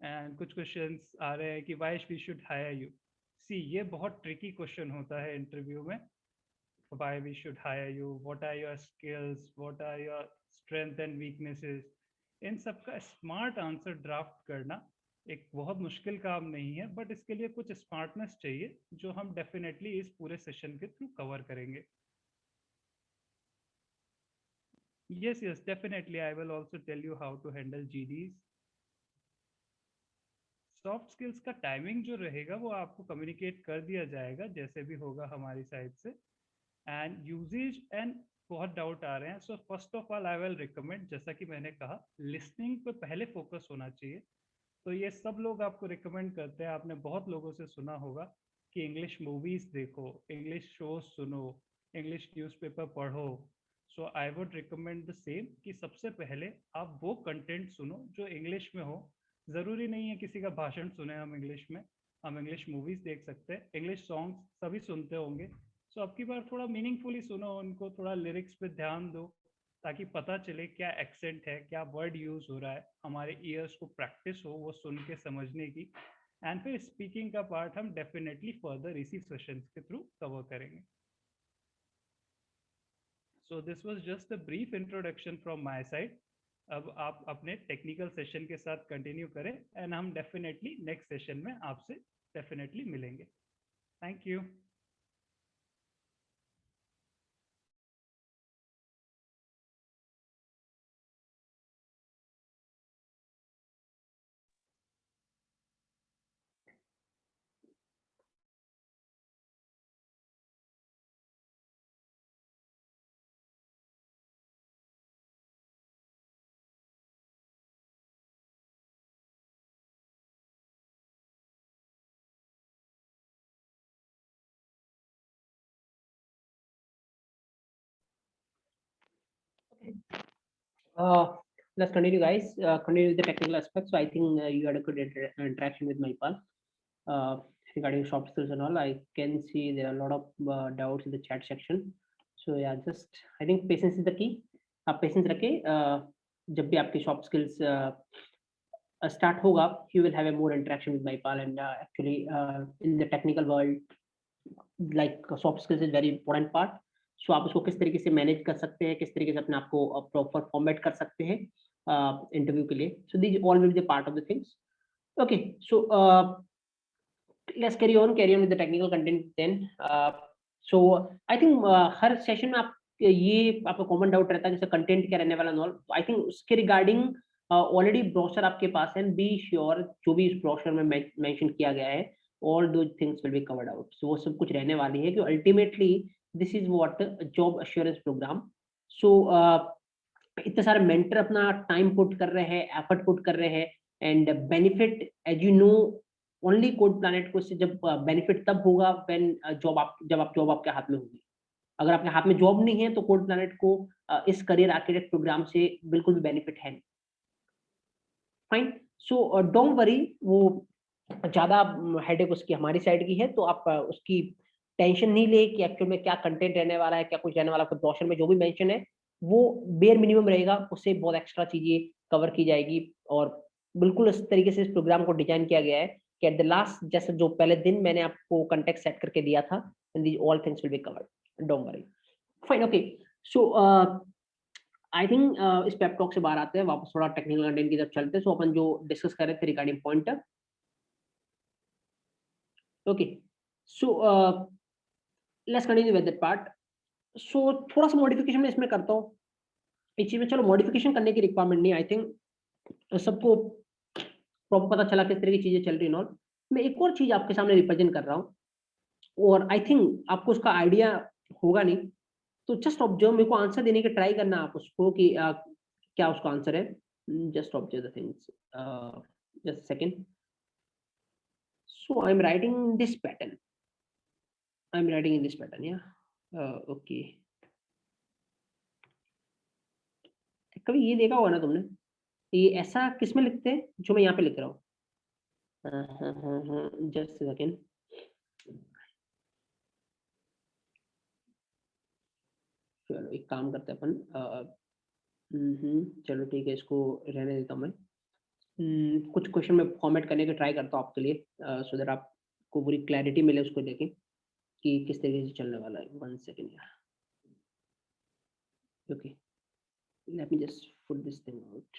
एंड कुछ क्वेश्चंस आ रहे हैं कि why we should hire you. See, ये बहुत ट्रिकी क्वेश्चन होता है इंटरव्यू में। Why we should hire you, what are your skills, what are your strength and weaknesses, इन सब का स्मार्ट आंसर ड्राफ्ट करना एक बहुत मुश्किल काम नहीं है, बट इसके लिए कुछ स्मार्टनेस चाहिए जो हम डेफिनेटली इस पूरे सेशन के थ्रू कवर करेंगे। Yes, definitely. I will also tell you how to handle GDs. Soft skills का टाइमिंग जो रहेगा वो आपको कम्युनिकेट कर दिया जाएगा जैसे भी होगा हमारी साइड से। एंड यूजेज एंड बहुत डाउट आ रहे हैं, so first of all I will recommend, जैसा कि मैंने कहा, लिसनिंग पे पहले फोकस होना चाहिए। तो ये सब लोग आपको रिकमेंड करते हैं, आपने बहुत लोगों से सुना होगा कि इंग्लिश मूवीज देखो, इंग्लिश शोज सुनो, इंग्लिश न्यूज़पेपर पढ़ो। So I would recommend the same कि सबसे पहले आप वो कंटेंट सुनो जो इंग्लिश में हो। ज़रूरी नहीं है किसी का भाषण सुने हम इंग्लिश में, हम इंग्लिश मूवीज देख सकते हैं, इंग्लिश सॉन्ग्स सभी सुनते होंगे। सो अब की बार थोड़ा मीनिंगफुली सुनो उनको, थोड़ा लिरिक्स पे ध्यान दो, ताकि पता चले क्या एक्सेंट है, क्या वर्ड यूज हो रहा है, हमारे ईयर्स को प्रैक्टिस हो वो सुन के समझने की। एंड फिर स्पीकिंग का पार्ट हम डेफिनेटली फर्दर इसी सेशंस के थ्रू कवर करेंगे। So this was just a brief introduction from my side. अब आप अपने टेक्निकल सेशन के साथ कंटिन्यू करें एंड हम डेफिनेटली नेक्स्ट सेशन में आपसे डेफिनेटली मिलेंगे। Thank you. Uh, let's continue, guys. Continue with the technical aspects. So I think you had a good interaction with Maipal regarding soft skills and all. I can see there are a lot of doubts in the chat section. So yeah, just I think patience is the key. आप patience रखें, जब भी आपकी soft skills start होगा, you will have a more interaction with Maipal, and actually in the technical world, like soft skills is very important part. So आप उसको किस तरीके से मैनेज कर सकते हैं, किस तरीके से अपने आप को प्रॉपर फॉर्मेट कर सकते हैं इंटरव्यू के लिए. So these all will be the part of the things. Okay, so let's carry on with the technical content then. So I think her session में आप ये आपका कॉमन डाउट रहता है जैसे कंटेंट क्या रहने वाला नॉल. आई थिंक उसके रिगार्डिंग ऑलरेडी ब्रोशर आपके पास है, बी श्योर जो भी इस ब्रोशर में मेंशन किया गया है, all those things will be covered out. So वो सब कुछ रहने वाली है कि ultimately this is what job assurance program. So इतने सारे मेंटर अपना टाइम पुट कर रहे हैं, एफर्ट पुट कर रहे हैं, and benefit as you know only code planet को इससे जब बेनिफिट तब होगा व्हेन जब आप जॉब आपके हाथ में होगी. अगर आपके हाथ में जॉब नहीं है तो कोड प्लैनेट को इस करियर आर्किटेक्ट प्रोग्राम से बिल्कुल भी बेनिफिट है नहीं. फाइन. सो डोंट वरी, वो ज्यादा हेडेक उसकी हमारी साइड की है, तो आप उसकी टेंशन नहीं ले कि एक्चुअल में क्या कंटेंट रहने वाला है, क्या कुछ रहने वाला है. ब्रोशर में जो भी मेंशन है वो बेयर मिनिमम रहेगा, उससे बहुत एक्स्ट्रा चीजें कवर की जाएगी. और बिल्कुल इस तरीके से इस प्रोग्राम को डिजाइन किया गया है कि एट द लास्ट, जैसे जो पहले दिन मैंने आपको कंटेक्ट सेट करके दिया था, and these all things will be covered, don't worry. Fine. Okay, so I think इस पेप टॉक से बाहर आते हैं, वापस थोड़ा टेक्निकल कंटेंट की तरफ चलते हैं. सो अपन जो डिस्कस कर रहे थे regarding pointer. Okay, so let's continue with that part. So थोड़ा सा मॉडिफिकेशन मैं इसमें करता हूँ इस चीज में. चलो, मॉडिफिकेशन करने की रिक्वायरमेंट नहीं, आई थिंक सबको प्रॉपर पता चला किस तरह की चीजें चल रही हैं. और मैं एक और चीज आपके सामने रिप्रेजेंट कर रहा हूँ, और आई थिंक आपको उसका आइडिया होगा नहीं, तो जस्ट ऑब्जर्व, मेरे को आंसर देने की ट्राई करना आप उसको कि क्या उसका आंसर है. Just observe the things, just second. So I am writing this pattern. I'm writing in this pattern, yeah. Okay. कभी ये देखा होगा ना तुमने, ये ऐसा किसमें लिखते हैं जो मैं यहाँ पे लिख रहा हूँ? Just a second. चलो एक काम करते हैं अपन, चलो ठीक है, इसको रहने देता हूँ मैं। कुछ क्वेश्चन मैं फॉर्मेट करने का ट्राई करता हूँ आपके लिए, सो दैट आपको पूरी क्लैरिटी मिले उसको लेके कि किस तरीके से चलने वाला है। 1 सेकंड यार। Okay, let me just put this thing out.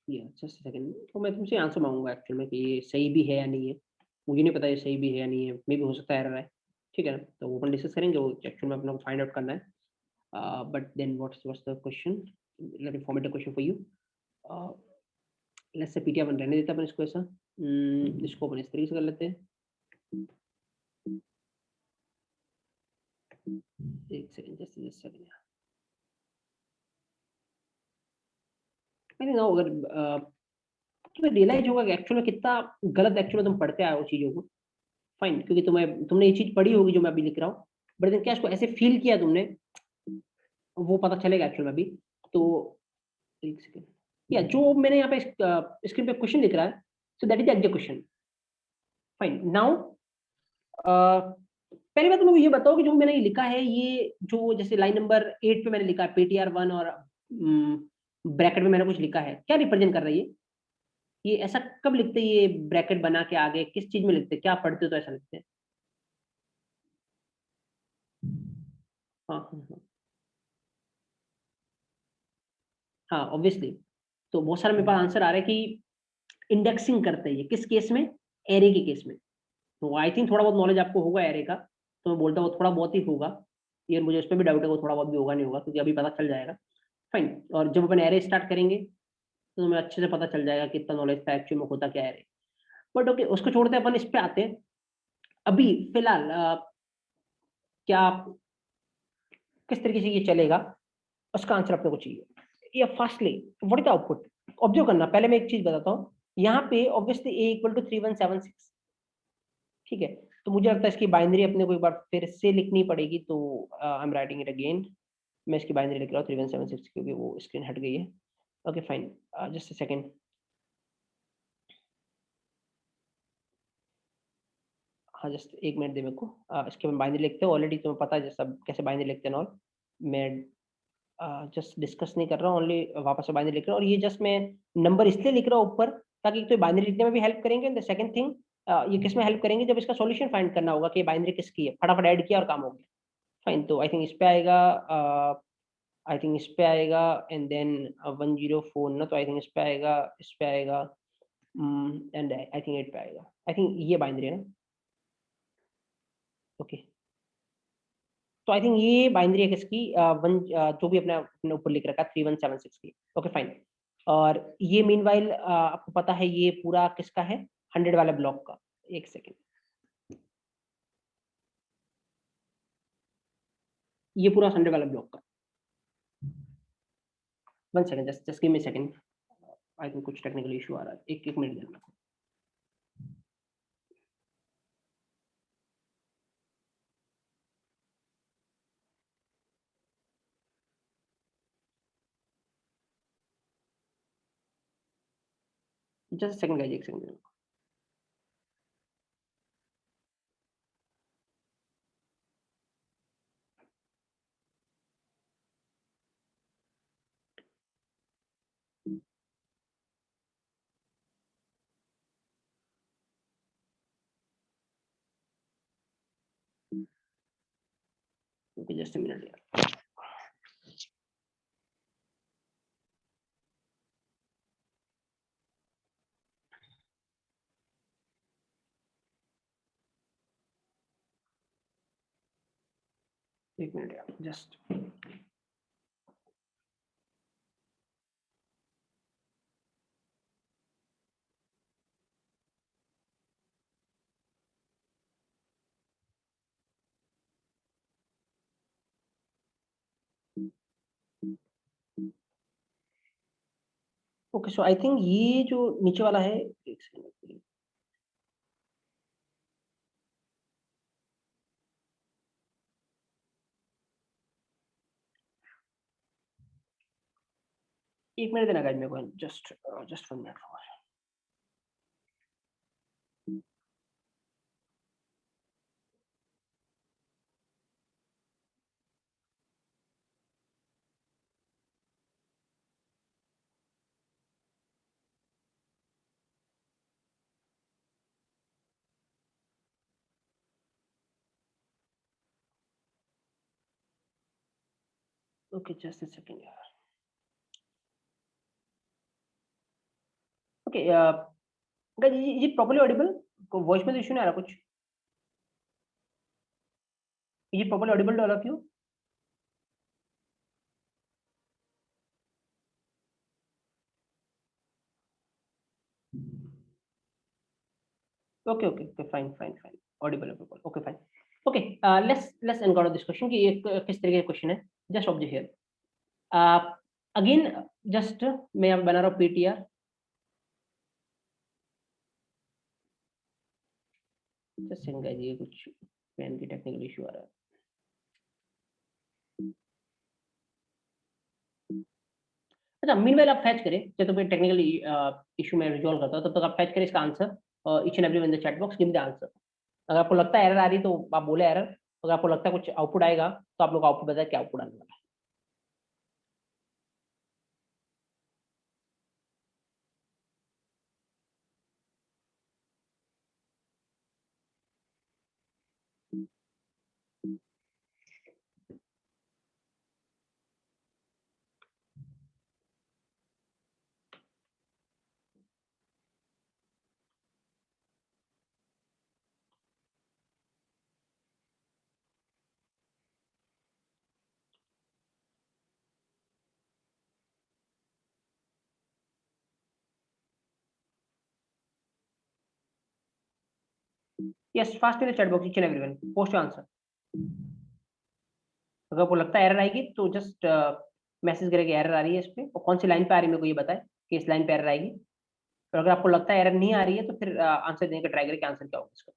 या जस्ट अ सेकंड, तो मैं तुमसे आंसर माँगूँगा एक्चुअल में कि ये सही भी है या नहीं है। मुझे नहीं पता ये सही भी है या नहीं है, मे बी हो सकता है एरर है। ठीक है ना? तो वो अपन डिस्कस करेंगे, वो एक्चुअल में अपने को फाइंड आउट करना है। But then what's the question? Let me format the question for you. Uh, let's say PTR 1 रहने देते हैं अपन इसको ऐसा। इसको अपन इस तरीके से कर लेते हैं। 1 सेकंड, जस्ट जस्ट सेकंड। मैंने ना अगर तुम्हें रियलाइज़ होगा कि एक्चुअल में कितना गलत एक्चुअल में तुम पढ़ते आए हो चीज़ों को। फाइन, क्योंकि तुमने ये चीज़ पढ़ी होगी जो मैं अभी लिख रहा हूँ। बट देन क्या इसको ऐसे फ़ील किया तुमने, वो पता चलेगा एक्चुअल में अभी। तो 1 सेकंड। या जो मैंने यहाँ पे स्क्रीन पे क्वेश्चन लिख रहा है, so that is the exact question. Fine, now पहली बात तो मुझे ये बताओ कि जो मैंने ये लिखा है, ये जो जैसे लाइन नंबर 8 पे मैंने लिखा है पेटीआर 1 और ब्रैकेट में मैंने कुछ लिखा है, क्या रिप्रेजेंट कर रहा है ये? ये ऐसा कब लिखते हैं, ये ब्रैकेट बना के आगे किस चीज़ में लिखते हैं? क्या पढ़ते हो तो ऐसा लिखते हैं? हाँ, हाँ, हाँ। हाँ, ऑब्वियसली। तो बहुत सारा मेरे पास आंसर आ रहा है कि इंडेक्सिंग करते हैं ये, किस केस में? एरे के केस में। तो आई थिंक थोड़ा बहुत नॉलेज आपको होगा एरे का, तो मैं बोलता हूँ थोड़ा बहुत ही होगा। ये मुझे उस पे भी डाउट है, वो थोड़ा बहुत भी होगा नहीं होगा, क्योंकि अभी पता चल जाएगा। फाइन, और जब अपन एरे स्टार्ट करेंगे, तो हमें अच्छे से पता चल जाएगा कितना नॉलेज था एक्चुअल में होता क्या है एरे। बट ओके, उसको छोड़ते हैं, अपन इस पे आते हैं। अभी फिलहाल क्या किस तरीके से ये चलेगा, उसका आंसर अपने को चाहिए। या firstly what is the output? Observe करना, पहले मैं एक चीज़ बताता हूँ। यहाँ पे ऑब्वियसली a इक्वल टू 3176, ठीक है? तो मुझे लगता है इसकी बाइनरी अपने को एक बार फिर से लिखनी पड़ेगी, तो I am writing it again. मैं इसकी बाइनरी लिख रहा हूँ 3176, क्योंकि वो स्क्रीन हट गई है। Okay fine, just a second. हाँ, जस्ट 1 मिनट दे मेरे को। इसकी हम बाइनरी लिखते हैं, ऑलरेडी तुम्हें पता है जैसा कैसे बाइनरी लिखते हैं और all। मैं जस्ट डिस्कस नहीं कर रहा हूँ, ओनली वापस से बाइनरी लिख रहा हूँ, और ये जस्ट मैं नंबर इसलिए लिख रहा हूँ ऊपर, ताकि एक तो बाइनरी लिखने में भी हेल्प करेंगे, एंड द सेकंड थिंग, ये किस में हेल्प करेंगे, जब इसका सॉल्यूशन फाइंड करना होगा कि बाइनरी किसकी है, फटाफट ऐड किया और काम हो गया। फाइन, तो आई थिंक इस पे आएगा, आई थिंक इस पे आएगा, एंड देन 104 ना, तो आई थिंक इस पे आएगा, इस पे आएगा, एंड आई थिंक 8 पे आएगा। आई थिंक ये बाइनरी है ना? ओके, तो आई थिंक ये बाइनरी है किसकी, जो भी अपने अपने ऊपर लिख रखा है 3176 की। ओके फाइन, और ये मीनवाइल आपको पता है ये पूरा किसका है? 100 वाले ब्लॉक का। एक सेकेंड, ये पूरा 100 वाला ब्लॉक का। 1 second, just just give me second. I think कुछ टेक्निकल इशू आ रहा है, एक एक मिनट देना। जस्ट सेकंड गाइस, एक second. Okay, just a minute यार। एक मिनट यार, just. Okay, so I think ये जो नीचे वाला है, एक सेकंड। एक मिनट देना गाइस मेरे को, just 1 minute. Okay, just a second यार। ओके, गाइस ये प्रॉपर्ली ऑडिबल? वॉइस में तो इश्यू नहीं आ रहा कुछ? ये properly audible to all of you? Okay, okay, okay, fine, fine, fine. Audible है proper, okay, fine. Okay, let's encounter this question कि ये किस तरीके का क्वेश्चन है। Just observe here. Again, just मैं यहाँ बना रहा हूँ पीटीआर। जस्ट सेकंड गाइस, ये कुछ पेन की टेक्निकल इश्यू आ रहा है। अच्छा, मीनवाइल आप फैच करें, जब तक मैं टेक्निकल इश्यू में रिजॉल्व करता हूँ, तब तक आप फैच करें इसका answer, each and everyone in the chat box, give the answer. अगर आपको लगता है एरर आ रही है तो आप बोले एरर, अगर आपको लगता है कुछ आउटपुट आएगा तो आप लोग आउटपुट बताएं क्या आउटपुट आने वाला है। Yes, fast in the chat box, each and everyone post your answer. अगर आपको लगता है एरर आएगी तो जस्ट मैसेज करें कि एरर आ रही है इस पे, और कौन सी लाइन पे आ रही है मेरे को ये बताएं कि इस लाइन पे एरर आएगी। और अगर आपको लगता है एरर नहीं आ रही है तो फिर आंसर देने का ट्राई करें कि आंसर क्या होगा इसका।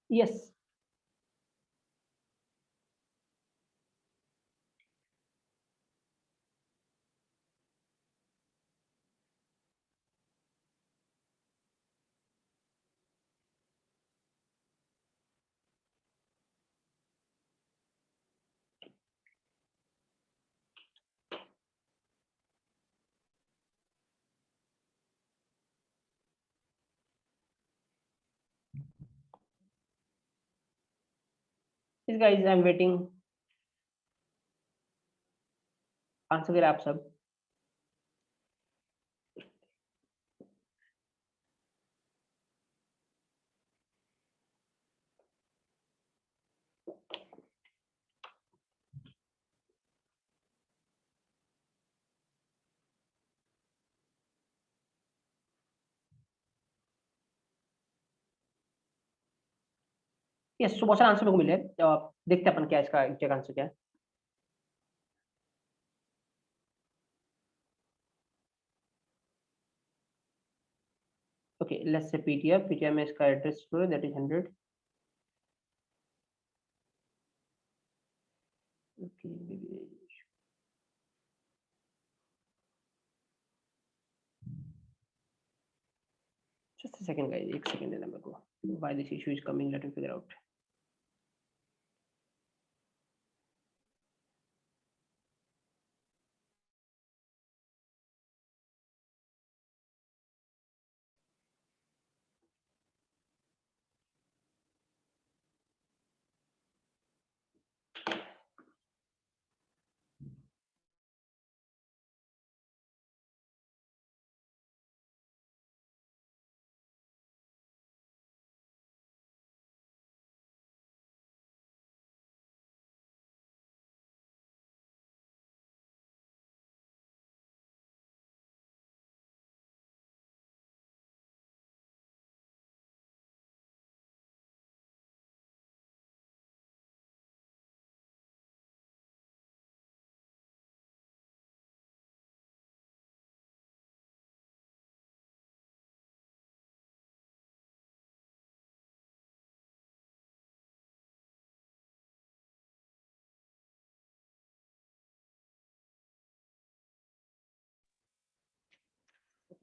यस। इस guys, I am waiting, answer करें आप सब। यस, तो बहुत सारे आंसर मेरे को मिले। देखते हैं अपन क्या इसका एग्जैक्ट आंसर क्या है। ओके, लेट्स से पीटीआर में इसका address that is 100। Okay, just a second guys, एक सेकंड देना मेरे को। Why this issue is coming, let me figure out.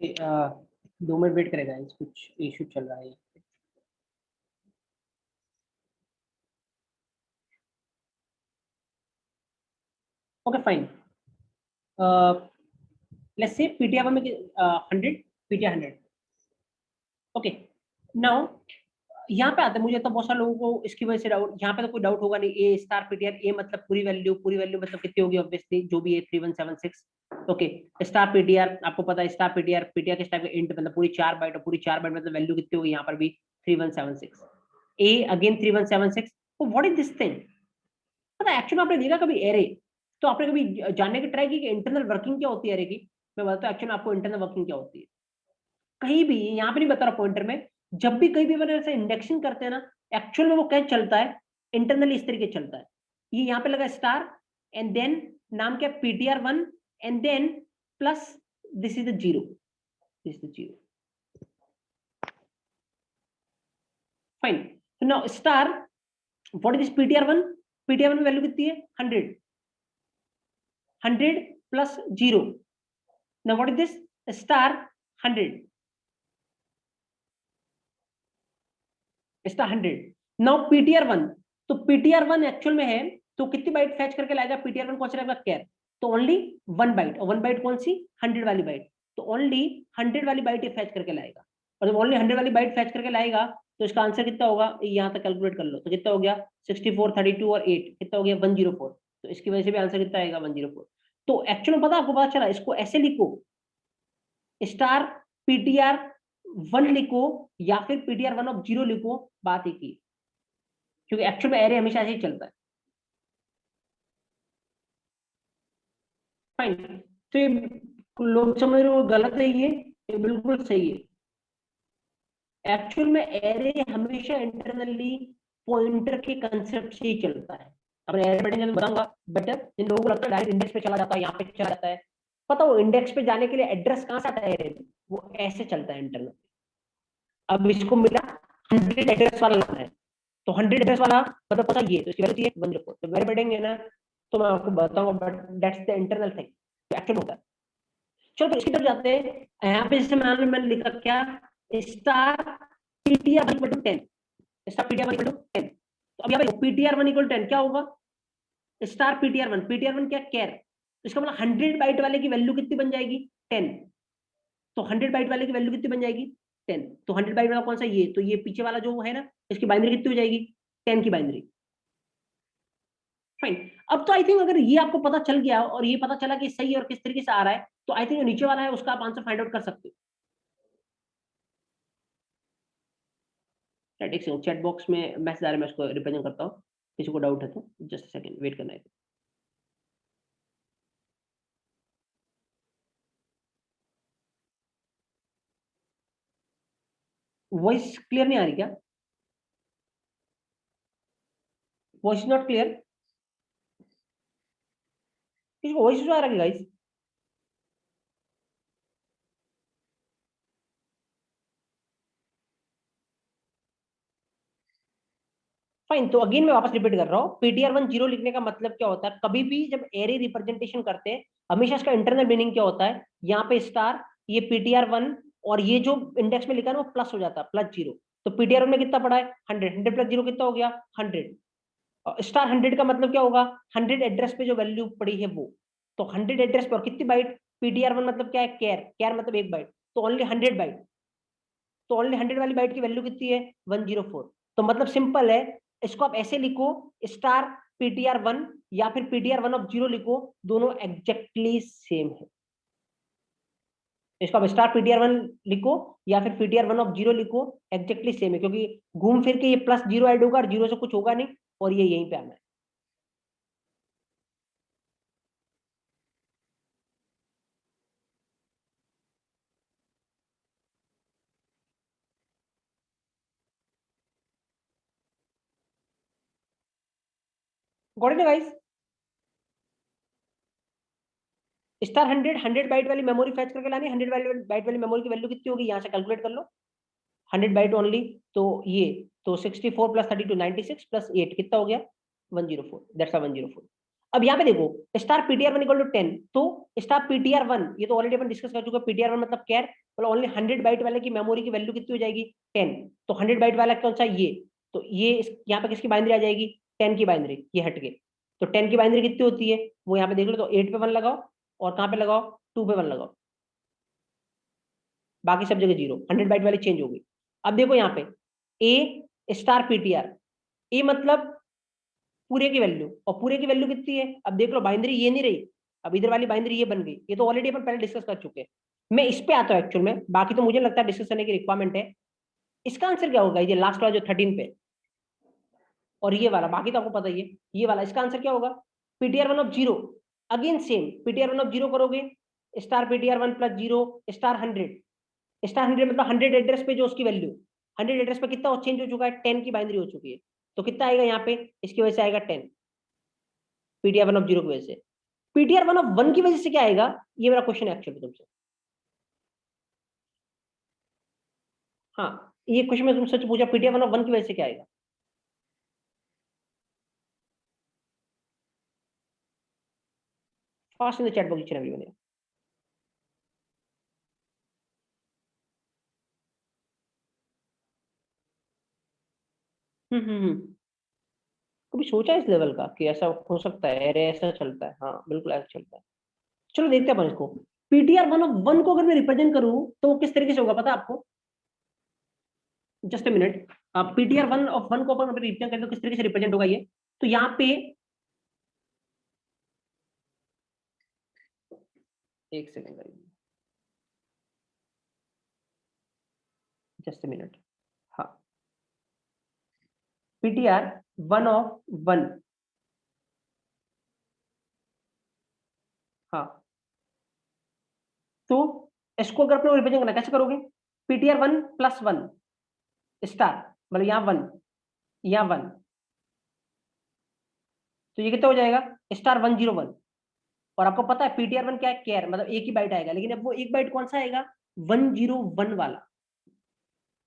2 minute wait करेगा, कुछ इशू चल रहा है। Okay fine, let's say PTR में 100, पीटीआर 100। ओके, नाउ यहाँ पे आता है, मुझे तो बहुत सारे लोगों को इसकी वजह से डाउट, यहाँ पे तो कोई डाउट होगा नहीं। ए स्टार पीटीआर, ए मतलब पूरी वैल्यू मतलब कितनी होगी, ऑब्वियसली जो भी है 3176। ओके, स्टार पीटीआर आपको पता है, स्टार पीटीआर किस टाइप का इंट मतलब पूरी 4 बाइट, और पूरी 4 बाइट मतलब वैल्यू कितनी होगी, यहाँ पर भी 3176। ए अगेन 3176। तो व्हाट इज दिस थिंग, पता है एक्चुअली आपने देखा कभी एरे, तो आपने कभी जानने की ट्राई की कि इंटरनल वर्किंग क्या होती है एरे की? मैं बताता हूँ एक्चुअली आपको इंटरनल वर्किंग क्या होती है। कहीं भी यहाँ पे नहीं बता रहा पॉइंटर में, जब भी कहीं भी मैंने ऐसे इंडेक्सिंग करते हैं ना, एक्चुअल में वो क्या चलता है, इंटरनली इस तरीके चलता है। ये यहाँ पे लगा स्टार, एंड देन नाम क्या, ptr1, and then plus this is the zero, this is the zero. Fine, तो now star, what is ptr1? ptr1 में वैल्यू कितनी है, 100, 100 plus zero. Now what is this, star 100, star 100। Now ptr1, तो ptr1 actual में है, तो कितनी bite fetch करके लाएगा ptr1, कौन सा रहेगा, कैर, तो ओनली 1 बाइट, और 1 बाइट कौन सी, 100 वाली बाइट, तो ओनली 100 वाली बाइट ये फैच करके लाएगा। और जब ओनली 100 वाली बाइट फैच करके लाएगा, तो इसका आंसर कितना होगा, यहाँ तक कैलकुलेट कर लो, तो कितना हो गया 64, 32 और 8, कितना हो गया 104। तो इसकी वजह से भी आंसर कितना आएगा 104। तो एक्चुअल में पता आपको पता चला, इसको ऐसे लिखो, स्टार ptr1 लिखो या फिर ptr1 ऑफ जीरो लिखो, बात एक ही, क्योंकि एक्चुअल में एरे हमेशा ऐसे ही चलता है। फाइन, तो ये लोग समझ रहे हो गलत है, ये बिल्कुल सही है। एक्चुअल में एरे हमेशा इंटरनली पॉइंटर के कंसेप्ट से ही चलता है। अब एरे बैठेंगे तो बताऊंगा बेटर, जिन लोगों को लगता है डायरेक्ट इंडेक्स पे चला जाता है, यहाँ पे चला जाता है, पता वो इंडेक्स पे जाने के लिए एड्रेस कहाँ से आता है एरे, वो ऐसे चलता है इंटरनल। अब इसको मिला 100 एड्रेस वाला लाना है, तो 100 एड्रेस वाला मतलब पता ये, तो इसकी वैल्यू है 104, तो वेरी बैठेंगे ना, तो मैं आपको बताऊंगा, but that's the internal thing actual होता है। चलो तो इसकी तरफ जाते हैं। यहाँ पे जैसे मैंने लिखा क्या, star ptr equal to 10, star ptr equal to 10। तो अब यहाँ पे ptr1 इक्वल 10 क्या होगा, स्टार ptr1 क्या, कैर, तो इसका मतलब 100 बाइट वाले की वैल्यू कितनी बन जाएगी, 10। तो 100 बाइट वाले की वैल्यू कितनी बन जाएगी, 10। तो 100 बाइट वाला कौन सा, ये, तो ये पीछे वाला जो है ना, इसकी बाइनरी कितनी हो जाएगी, 10 की बाइनरी। फाइन, अब तो आई थिंक अगर ये आपको पता चल गया और ये पता चला कि सही है और किस तरीके से आ रहा है, तो आई थिंक जो नीचे वाला है उसका आप आंसर फाइंड आउट कर सकते हो। एक सेकंड, चैट बॉक्स में मैसेज आ रहा है, मैं इसको रिप्रेजेंट करता हूँ, किसी को डाउट है तो जस्ट सेकंड वेट करना है। वॉइस क्लियर नहीं आ रही क्या, वॉइस नॉट क्लियर, किसी को वॉइस आ रहा है गाइस? फाइन, तो अगेन मैं वापस रिपीट कर रहा हूँ, ptr1 जीरो लिखने का मतलब क्या होता है, कभी भी जब एरे रिप्रेजेंटेशन करते हैं, हमेशा इसका इंटरनल मीनिंग क्या होता है, यहाँ पे स्टार, ये ptr1, और ये जो इंडेक्स में लिखा है ना वो प्लस हो जाता है, प्लस जीरो। तो ptr1 में कितना पड़ा है, 100, 100 प्लस जीरो कितना हो गया, 100। स्टार 100 का मतलब क्या होगा, 100 एड्रेस पे जो वैल्यू पड़ी है वो, तो 100 एड्रेस पर कितनी बाइट, ptr1 मतलब क्या है, कैर, कैर मतलब 1 बाइट, तो ओनली 100 बाइट, तो ओनली 100 वाली बाइट की वैल्यू कितनी है, 104। तो मतलब सिंपल है, इसको आप ऐसे लिखो, स्टार ptr1 या फिर ptr1 ऑफ जीरो लिखो, दोनों एग्जैक्टली सेम है। इसको आप स्टार ptr1 लिखो या फिर ptr1 ऑफ जीरो लिखो, एग्जैक्टली सेम है, क्योंकि घूम फिर के ये प्लस जीरो ऐड होगा और जीरो से कुछ होगा नहीं, और ये यहीं पे आना है। Got it guys, star 100 byte वाली मेमोरी फैच करके लानी, 100 बाइट वाली मेमोरी की वैल्यू कितनी होगी, यहाँ से कैलकुलेट कर लो, 100 बाइट ओनली, तो ये, तो 64 प्लस 32 96 प्लस 8 कितना हो गया, 104, दैट्स 104। अब यहाँ पे देखो, स्टार ptr1 इक्वल टू 10, तो स्टार ptr1, ये तो ऑलरेडी अपन डिस्कस कर चुके हैं, ptr1 मतलब कैर, बोला ओनली 100 बाइट वाले की मेमोरी की वैल्यू कितनी हो जाएगी 10, तो 100 बाइट वाला कौन सा ये, तो ये यहाँ पे किसकी बाइनरी आ जाएगी 10 की बाइनरी, ये हट के, तो 10 की बाइनरी कितनी होती है वो यहाँ पे देख लो, तो 8 पे 1 लगाओ और कहाँ पे लगाओ 2 पे 1 लगाओ, बाकी सब जगह 0, 100 बाइट वाली चेंज हो गई। अब देखो यहाँ पे ए स्टार पीटीआर, ए मतलब पूरे की वैल्यू, और पूरे की वैल्यू कितनी है, अब देख लो बाइनरी ये नहीं रही, अब इधर वाली बाइनरी ये बन गई, ये तो ऑलरेडी अपन पहले डिस्कस कर चुके हैं। मैं इस पे आता हूँ एक्चुअल में, बाकी तो मुझे लगता है डिस्कस करने की रिक्वायरमेंट है। इसका आंसर क्या होगा, ये लास्ट वाला जो 13 पे और ये वाला, बाकी तो आपको पता ही है, ये वाला इसका आंसर क्या होगा PTR 1 of 0, again same PTR 1 of 0 करोगे star PTR 1 plus 0 star 100, star 100 मतलब 100 एड्रेस पे जो उसकी वैल्यू, 100 एड्रेस पे कितना चेंज हो चुका है 10 की बाइनरी हो चुकी है, तो कितना आएगा यहाँ पे, इसकी वजह से आएगा 10 पीटीआर 1 ऑफ 0 की वजह से। पीटीआर 1 ऑफ 1 की वजह से क्या आएगा, ये मेरा क्वेश्चन है एक्चुअली तुमसे। हाँ ये क्वेश्चन में तुमसे पूछा पीटीआर 1 ऑफ 1 की वजह से क्या आएगा, fast in the chat box everyone. कभी सोचा इस लेवल का कि ऐसा हो सकता है, अरे ऐसा चलता है, हाँ बिल्कुल ऐसा चलता है। चलो देखते हैं अपन इसको, पीटीआर 1 ऑफ 1 को अगर मैं रिप्रेजेंट करूं तो वो किस तरीके से होगा पता है आपको, just a minute, PTR 1 of 1 को अपन रिप्रेजेंट करें तो किस तरीके से रिप्रेजेंट होगा ये, तो यहाँ पे एक सेकंड, जस्ट ए मिनट, हाँ पीटीआर 1 ऑफ 1, हाँ तो इसको अगर अपने रिप्रेजेंट करना कैसे करोगे, पीटीआर 1 प्लस 1 स्टार, मतलब यहाँ 1 यहाँ 1, तो ये कितना हो जाएगा स्टार 101, और आपको पता है पीटीआर 1 क्या है केयर, मतलब एक ही बाइट आएगा, लेकिन अब वो एक बाइट कौन सा आएगा 101 वाला,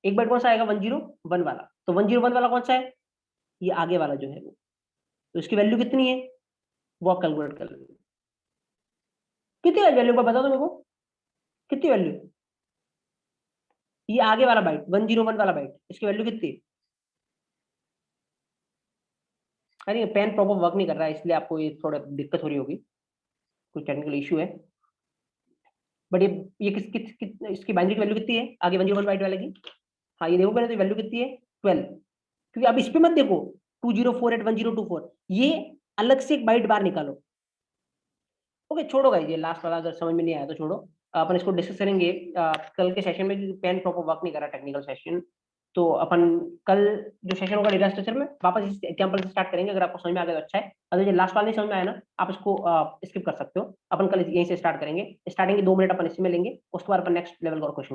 एक बाइट कौन सा आएगा 101 वाला, तो 101 वाला कौन सा है, ये आगे वाला जो है वो, तो इसकी वैल्यू कितनी है वो आप कैलकुलेट कर लो, कितनी वैल्यू बता दो मेरे को, कितनी वैल्यू, ये आगे वाला बाइट 101 वाला बाइट, इसकी वैल्यू कितनी, अरे पेन प्रॉपर वर्क नहीं कर रहा है इसलिए आपको ये थोड़ा दिक्कत हो रही होगी, कुछ टेक्निकल इशू है, बट ये इसकी बाइनरी की वैल्यू कितनी है आगे 101 बाइट वाले की, हाँ ये देखो पहले तो वैल्यू कितनी है 12, क्योंकि अब इस पे मत देखो 20481024, ये अलग से एक बाइट बार निकालो। ओके छोड़ो गाइस, ये लास्ट वाला अगर समझ में नहीं आया तो छोड़ो, अपन इसको डिस्कस करेंगे कल के सेशन में, क्योंकि पेन प्रॉपर वर्क नहीं कर रहा टेक्निकल सेशन, तो अपन कल जो सेशन होगा डेटा स्ट्रक्चर में वापस इस एग्जांपल से स्टार्ट करेंगे, अगर आपको समझ में आ गया तो अच्छा है, अगर ये लास्ट वाला नहीं समझ में आया ना आप इसको स्किप कर सकते हो, अपन कल यहीं से स्टार्ट करेंगे, स्टार्टिंग के 2 मिनट अपन इसमें लेंगे, उसके बाद अपन नेक्स्ट लेवल का क्वेश्चन